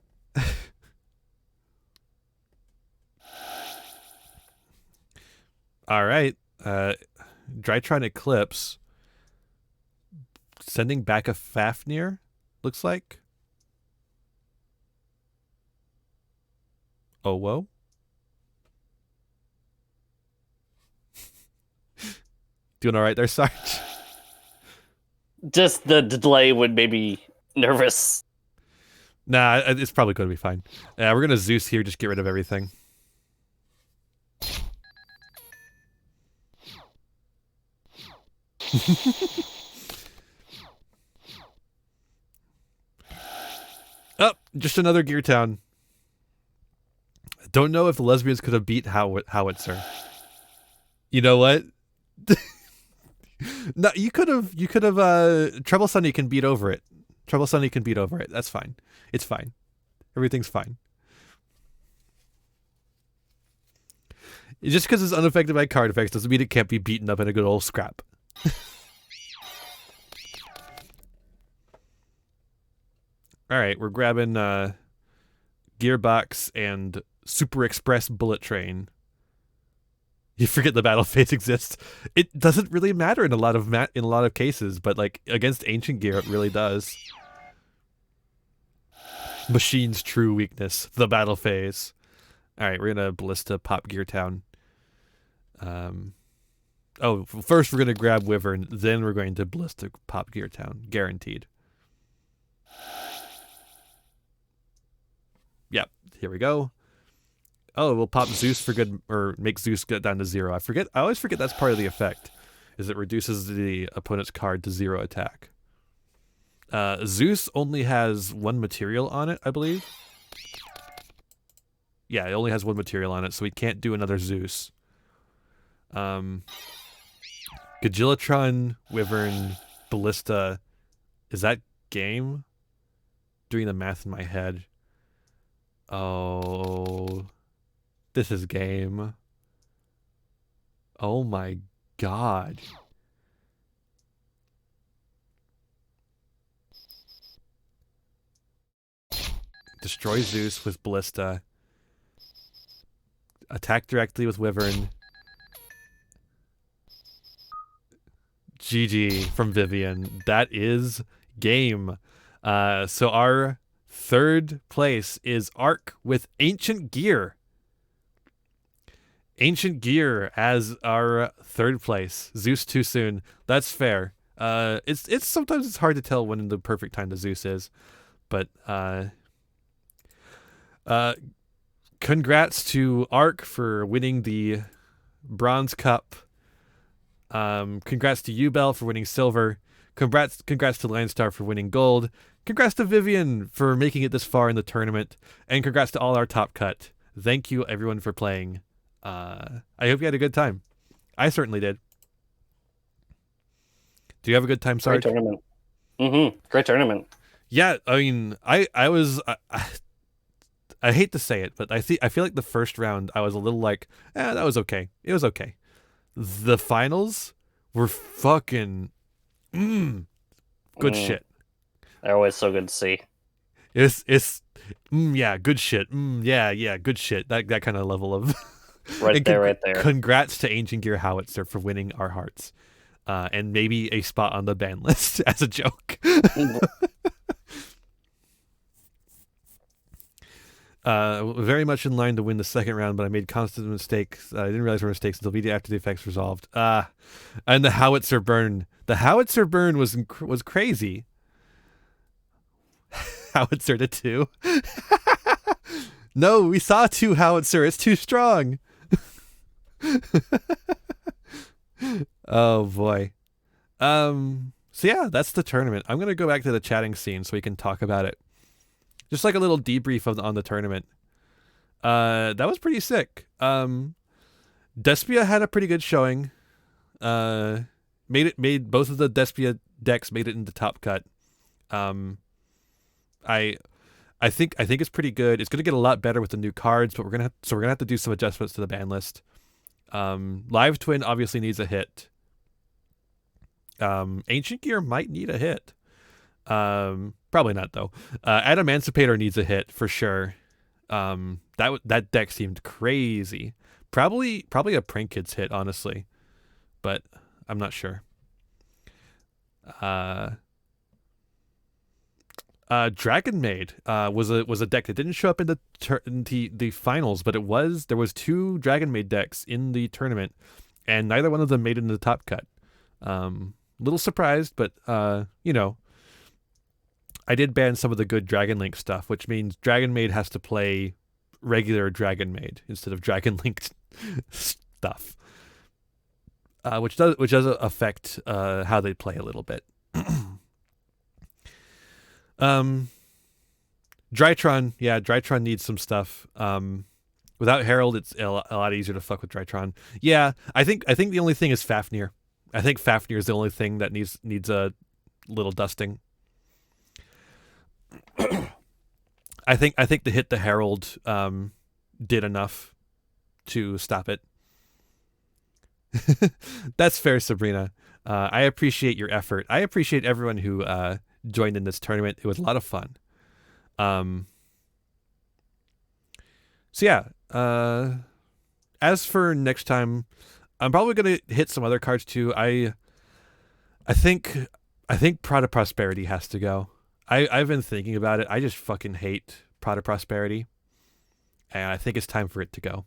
Alright. Drytron Eclipse. Sending back a Fafnir, looks like. Oh, whoa. Doing alright there, Sarge? Just the delay would make me nervous. Nah, it's probably going to be fine. We're going to Zeus here, just get rid of everything. Oh, just another Gear Town. Don't know if the lesbians could have beat Howitzer. You know what? No, you could have. Treble Sunny can beat over it. Treble Sunny can beat over it. That's fine. It's fine. Everything's fine. Just because it's unaffected by card effects doesn't mean it can't be beaten up in a good old scrap. Alright, we're grabbing Gearbox and Super Express Bullet Train. You forget the battle phase exists. It doesn't really matter in a lot of cases, but like against Ancient Gear, it really does. Machine's true weakness, the battle phase. Alright, we're gonna Ballista pop Gear Town. Oh, first we're gonna grab Wyvern, then we're going to Ballista pop Gear Town. Guaranteed. Yep, here we go. Oh, we'll pop Zeus for good, or make Zeus get down to 0. I always forget that's part of the effect, is it reduces the opponent's card to 0 attack. Zeus only has 1 material on it, I believe. Yeah, it only has 1 material on it, so we can't do another Zeus. Gagillatron, Wyvern, Ballista. Is that game? Doing the math in my head. Oh, this is game. Oh my god. Destroy Zeus with Ballista. Attack directly with Wyvern. GG from Vivian. That is game. So our Third place is Ark with Ancient Gear. Ancient Gear as our third place. Zeus too soon. That's fair. It's sometimes it's hard to tell when the perfect time to Zeus is, but congrats to Ark for winning the Bronze Cup. Congrats to Ubel for winning silver. Congrats to Lionstar for winning gold. Congrats to Vivian for making it this far in the tournament, and congrats to all our top cut. Thank you everyone for playing. I hope you had a good time. I certainly did. Do you have a good time, Sarge? Great tournament. Great tournament. Yeah, I mean, I hate to say it, but I feel like the first round I was a little like, that was okay. It was okay. The finals were fucking good shit. They're always so good to see. Yeah, good shit. Yeah, good shit. That kind of level of right there. Congrats to Ancient Gear Howitzer for winning our hearts. And maybe a spot on the ban list as a joke. Very much in line to win the second round, but I made constant mistakes. I didn't realize there were mistakes until immediately after the effects resolved. And the howitzer burn. The howitzer burn was crazy. Howitzer to 2. No, we saw 2 howitzer. It's too strong. Oh boy. So yeah, that's the tournament. I'm gonna go back to the chatting scene so we can talk about it. Just like a little debrief on the tournament. That was pretty sick. Despia had a pretty good showing. Made both of the Despia decks made it into top cut. I think it's pretty good. It's gonna get a lot better with the new cards, but we're gonna have to do some adjustments to the ban list. Live Twin obviously needs a hit. Ancient Gear might need a hit. Probably not though. Adamancipator needs a hit for sure. That deck seemed crazy. Probably a Prank Kids hit, honestly, but I'm not sure. Dragon Maid was a deck that didn't show up in the finals, but there was 2 Dragon Maid decks in the tournament, and neither one of them made it into the top cut. Little surprised, but I did ban some of the good Dragon Link stuff, which means Dragon Maid has to play regular Dragon Maid instead of Dragon Link stuff, which does affect how they play a little bit. Drytron needs some stuff. Without Herald, it's a lot easier to fuck with Drytron. Yeah, I think the only thing is Fafnir. I think Fafnir is the only thing that needs a little dusting. I think the hit the Herald did enough to stop it. That's fair, Sabrina. I appreciate your effort. I appreciate everyone who joined in this tournament. It was a lot of fun. So yeah, as for next time, I'm probably gonna hit some other cards too. I think Prod of Prosperity has to go. I've been thinking about it. I just fucking hate Prod of Prosperity, and I think it's time for it to go.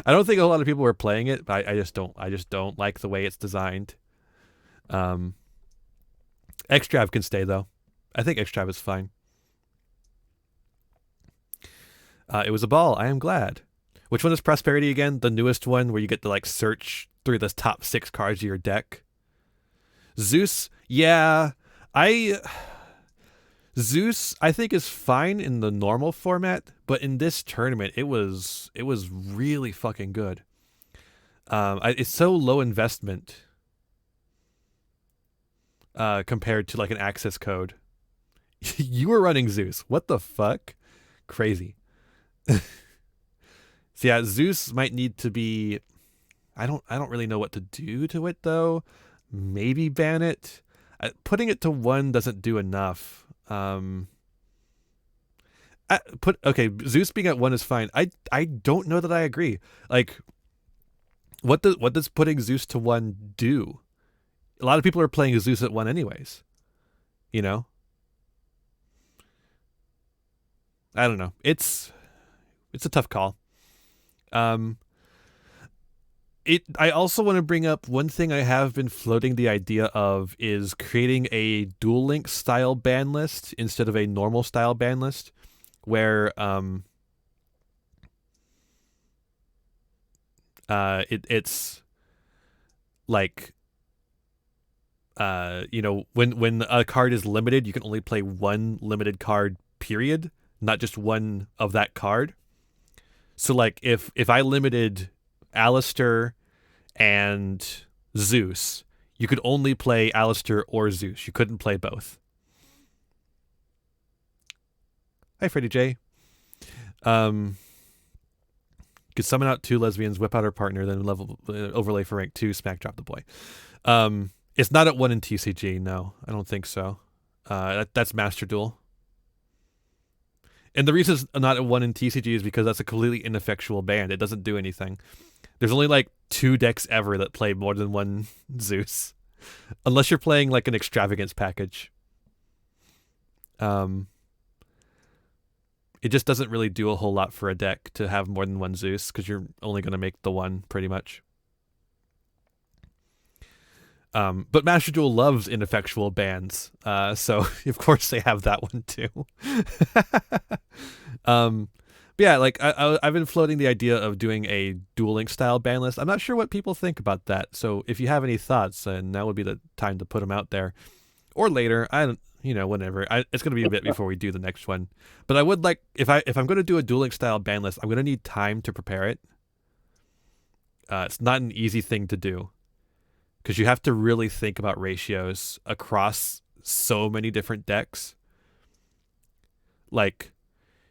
I don't think a lot of people were playing it, but I just don't like the way it's designed. Extrav can stay though. I think Extrav is fine. It was a ball. I am glad. Which one is Prosperity again? The newest one where you get to like search through the top 6 cards of your deck. Zeus, yeah. Zeus I think is fine in the normal format, but in this tournament it was really fucking good. It's so low investment compared to like an access code. You were running Zeus. What the fuck? Crazy. So yeah, Zeus might need to be. I don't really know what to do to it though. Maybe ban it. Putting it to 1 doesn't do enough. Zeus being at 1 is fine. I don't know that I agree. Like, what does putting Zeus to 1 do? A lot of people are playing Zeus at 1 anyways. You know. I don't know. It's a tough call. I also want to bring up one thing I have been floating the idea of is creating a Duel Link style ban list instead of a normal style ban list, where it's like when a card is limited, you can only play one limited card, period, not just one of that card. So like if I limited Alistair and Zeus, you could only play Alistair or Zeus. You couldn't play both. Hi, Freddie J. Could summon out 2 lesbians, whip out her partner, then level overlay for rank 2, smack drop the boy. It's not at 1 in TCG. No, I don't think so. That's Master Duel. And the reason it's not at 1 in TCG is because that's a completely ineffectual ban. It doesn't do anything. There's only like 2 decks ever that play more than one Zeus, unless you're playing like an extravagance package. It just doesn't really do a whole lot for a deck to have more than one Zeus, because you're only going to make the one pretty much. But Master Duel loves ineffectual bans, so of course they have that one too. But yeah, like I've been floating the idea of doing a Duel Link style ban list. I'm not sure what people think about that, so if you have any thoughts, then now would be the time to put them out there, or later. I don't, whenever. It's going to be a bit before we do the next one, but I would like, if I'm going to do a Duel Link style ban list, I'm going to need time to prepare it. It's not an easy thing to do, because you have to really think about ratios across so many different decks. Like,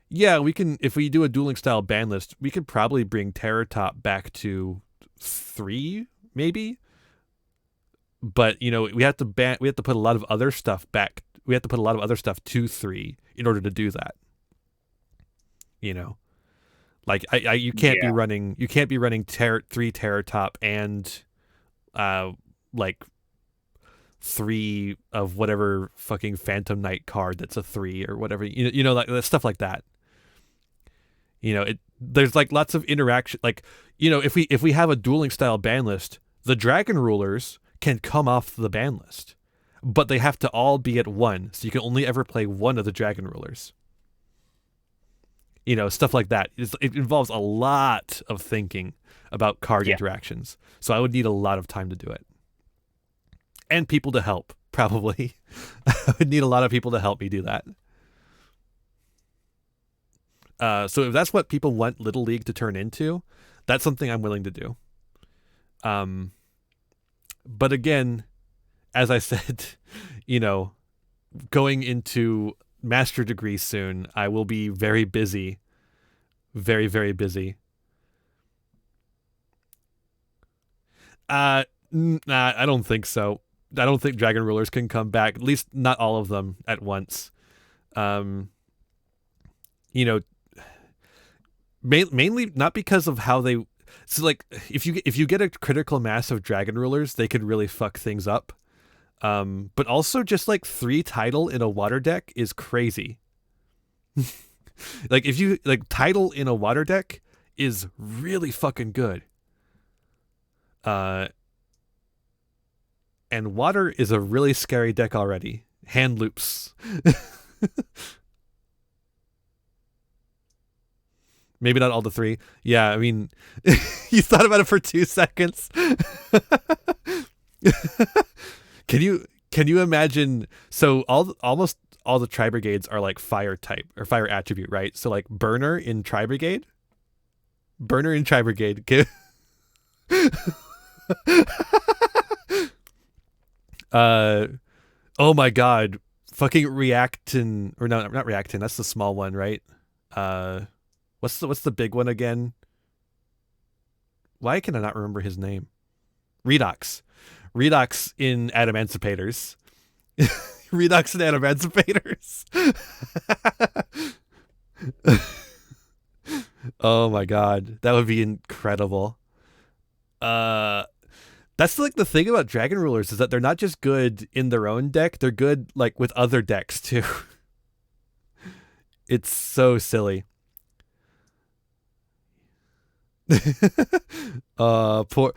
yeah, we can, if we do a Duel Link style ban list, we could probably bring Terror Top back to 3, maybe. But, we have to put a lot of other stuff back. We have to put a lot of other stuff to 3 in order to do that. Like you can't be running 3 Terror Top and like 3 of whatever fucking Phantom Knight card that's a 3 or whatever, like stuff like that. There's like lots of interaction. Like, if we have a Duel Link style ban list, the Dragon Rulers can come off the ban list, but they have to all be at 1, so you can only ever play one of the Dragon Rulers. Stuff like that. It involves a lot of thinking about card interactions, so I would need a lot of time to do it. And people to help, probably. I would need a lot of people to help me do that. So if that's what people want Little League to turn into, that's something I'm willing to do. But again, as I said, going into master degree soon, I will be very busy. Very, very busy. Nah, I don't think so. I don't think Dragon Rulers can come back, at least not all of them at once. Mainly not because of how they. So like, if you get a critical mass of Dragon Rulers, they could really fuck things up. But also just like 3 Tidal in a water deck is crazy. Like if you like Tidal in a water deck is really fucking good. And water is a really scary deck already. Hand loops. Maybe not all the 3. Yeah, I mean, you thought about it for 2 seconds. Can you imagine? So almost all the Tri Brigades are like fire type or fire attribute, right? So like Burner in Tri Brigade. Oh my god, fucking Reactin, or no, not Reactin. That's the small one, right? What's the big one again? Why can I not remember his name? Redox in Adamancipators. Redox in Adamancipators. Oh my god, that would be incredible. That's like the thing about Dragon Rulers, is that they're not just good in their own deck, they're good like with other decks too. It's so silly. Poor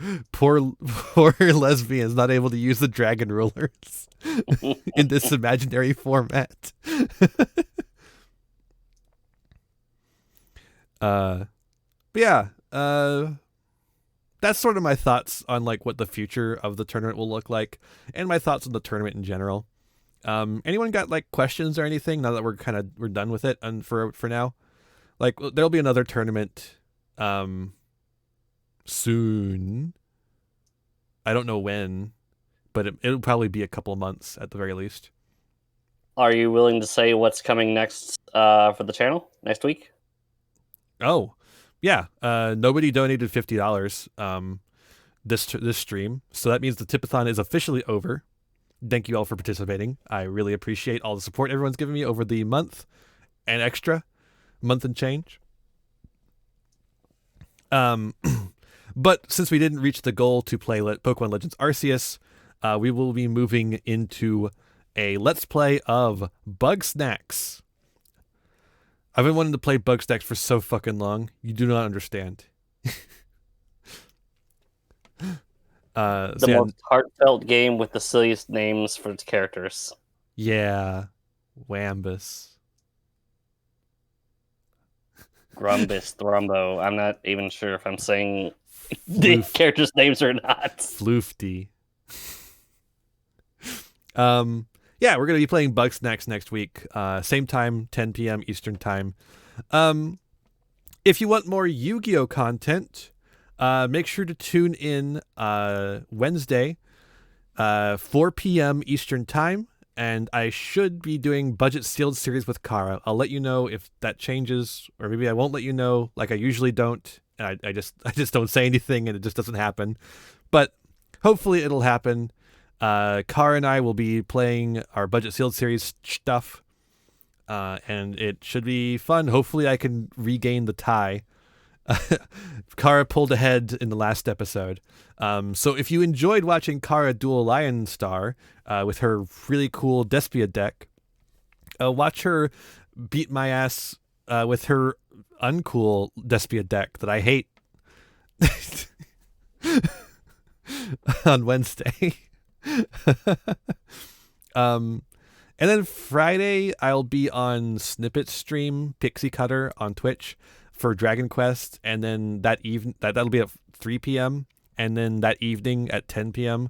lesbians not able to use the dragon rulers in this imaginary format. But yeah, that's sort of my thoughts on like what the future of the tournament will look like, and my thoughts on the tournament in general. Anyone got like questions or anything now that we're done with it and for now? Like there'll be another tournament soon. I don't know when, but it'll probably be a couple of months at the very least. Are you willing to say what's coming next for the channel next week? Oh, yeah. Nobody donated $50 this stream, so that means the tipathon is officially over. Thank you all for participating. I really appreciate all the support everyone's given me over the month and change. But since we didn't reach the goal to play Pokemon Legends Arceus, we will be moving into a Let's Play of Bug Snacks. I've been wanting to play Bug Snacks for so fucking long. You do not understand. The most heartfelt game with the silliest names for its characters. Yeah. Wambus. Grumbus, Thrumbo. I'm not even sure if I'm saying the characters' names or not. Floofty. Yeah, we're going to be playing Bug Snacks next week. Same time, 10 p.m. Eastern time. If you want more Yu-Gi-Oh content, make sure to tune in Wednesday, 4 p.m. Eastern time. And I should be doing Budget Sealed series with Kara. I'll let you know if that changes, or maybe I won't let you know like I usually don't. And I just don't say anything and it just doesn't happen. But hopefully it'll happen. Kara and I will be playing our Budget Sealed series stuff. And it should be fun. Hopefully I can regain the tie. Kara pulled ahead in the last episode. So if you enjoyed watching Kara duel Lion Star with her really cool Despia deck, watch her beat my ass with her uncool Despia deck that I hate on Wednesday. And then Friday I'll be on Snippet stream Pixie Cutter on Twitch for Dragon Quest, and then that'll be at 3 p.m. and then that evening at 10 p.m.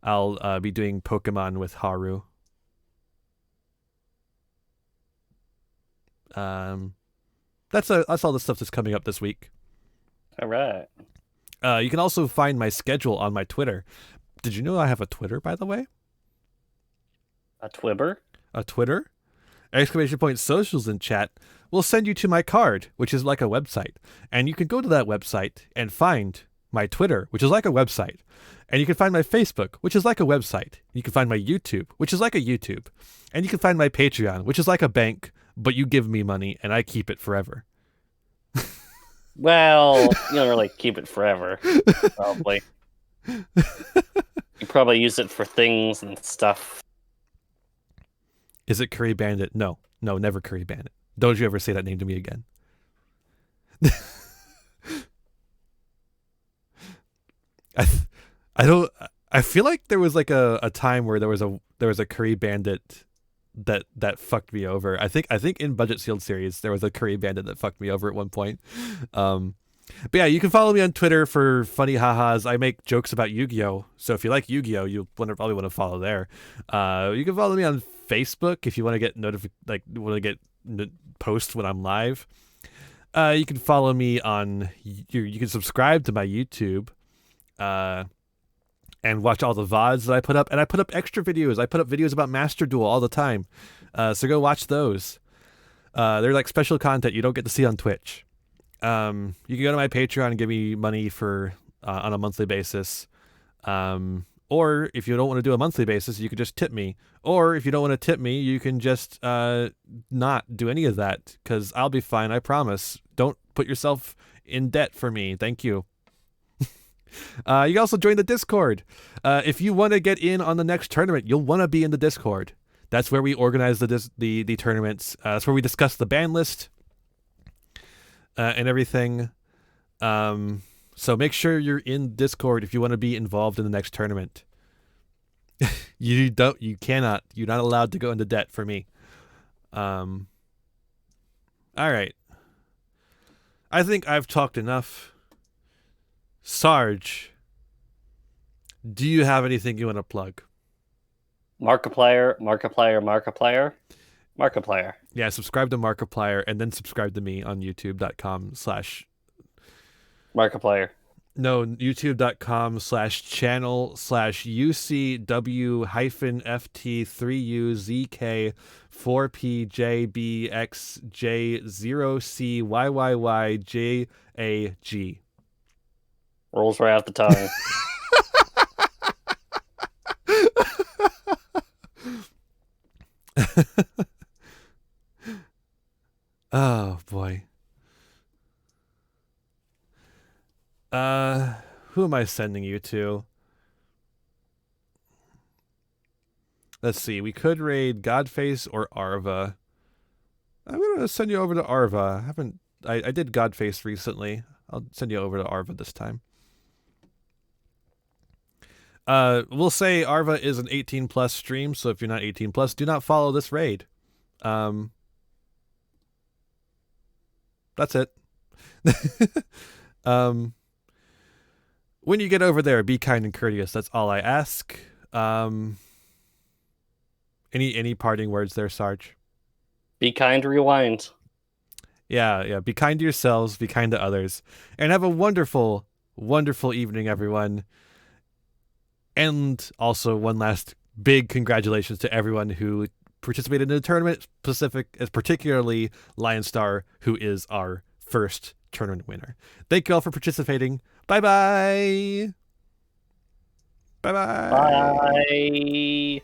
I'll be doing Pokemon with Haru. That's all the stuff that's coming up this week. All right. You can also find my schedule on my Twitter. Did you know I have a Twitter, by the way? A Twibber? A Twitter? ! Socials in chat will send you to my card, which is like a website. And you can go to that website and find my Twitter, which is like a website. And you can find my Facebook, which is like a website. You can find my YouTube, which is like a YouTube. And you can find my Patreon, which is like a bank, but you give me money and I keep it forever. Well, you don't really keep it forever, probably. You probably use it for things and stuff. Is it Curry Bandit? No, never Curry Bandit. Don't you ever say that name to me again. I feel like there was like a time where there was a Curry Bandit that fucked me over. I think in Budget Sealed series there was a Curry Bandit that fucked me over at one point. But yeah, you can follow me on Twitter for funny ha-has. I make jokes about Yu-Gi-Oh! So if you like Yu-Gi-Oh! You'll probably want to follow there. You can follow me on Facebook if you want to get posts when I'm live. You can follow me on. You can subscribe to my YouTube, and watch all the VODs that I put up. And I put up extra videos. I put up videos about Master Duel all the time. So go watch those. They're like special content you don't get to see on Twitch. You can go to my Patreon and give me money for on a monthly basis. Or if you don't want to do a monthly basis, you could just tip me. Or if you don't want to tip me, you can just not do any of that, because I'll be fine, I promise. Don't put yourself in debt for me. Thank you. You can also join the Discord. If you want to get in on the next tournament, you'll want to be in the Discord. That's where we organize the tournaments. That's where we discuss the ban list and everything. So make sure you're in Discord if you want to be involved in the next tournament. You're not allowed to go into debt for me. All right. I think I've talked enough. Sarge, do you have anything you want to plug? Markiplier. Yeah, subscribe to Markiplier and then subscribe to me on youtube.com/ Markiplier. No, youtube.com/UCW-FT3UZK4PJBXJ0CYYYJAG. Rolls right off the tongue. Oh boy. Who am I sending you to? Let's see. We could raid Godface or Arva. I'm gonna send you over to Arva. I did Godface recently. I'll send you over to Arva this time. We'll say Arva is an 18+ stream, so if you're not 18+, do not follow this raid. That's it. When you get over there, be kind and courteous. That's all I ask. Any parting words there, Sarge? Be kind, rewind. Yeah. Be kind to yourselves, be kind to others, and have a wonderful, wonderful evening, everyone. And also, one last big congratulations to everyone who participated in the tournament, particularly Lionstar, who is our first tournament winner. Thank you all for participating. Bye-bye. Bye-bye. Bye.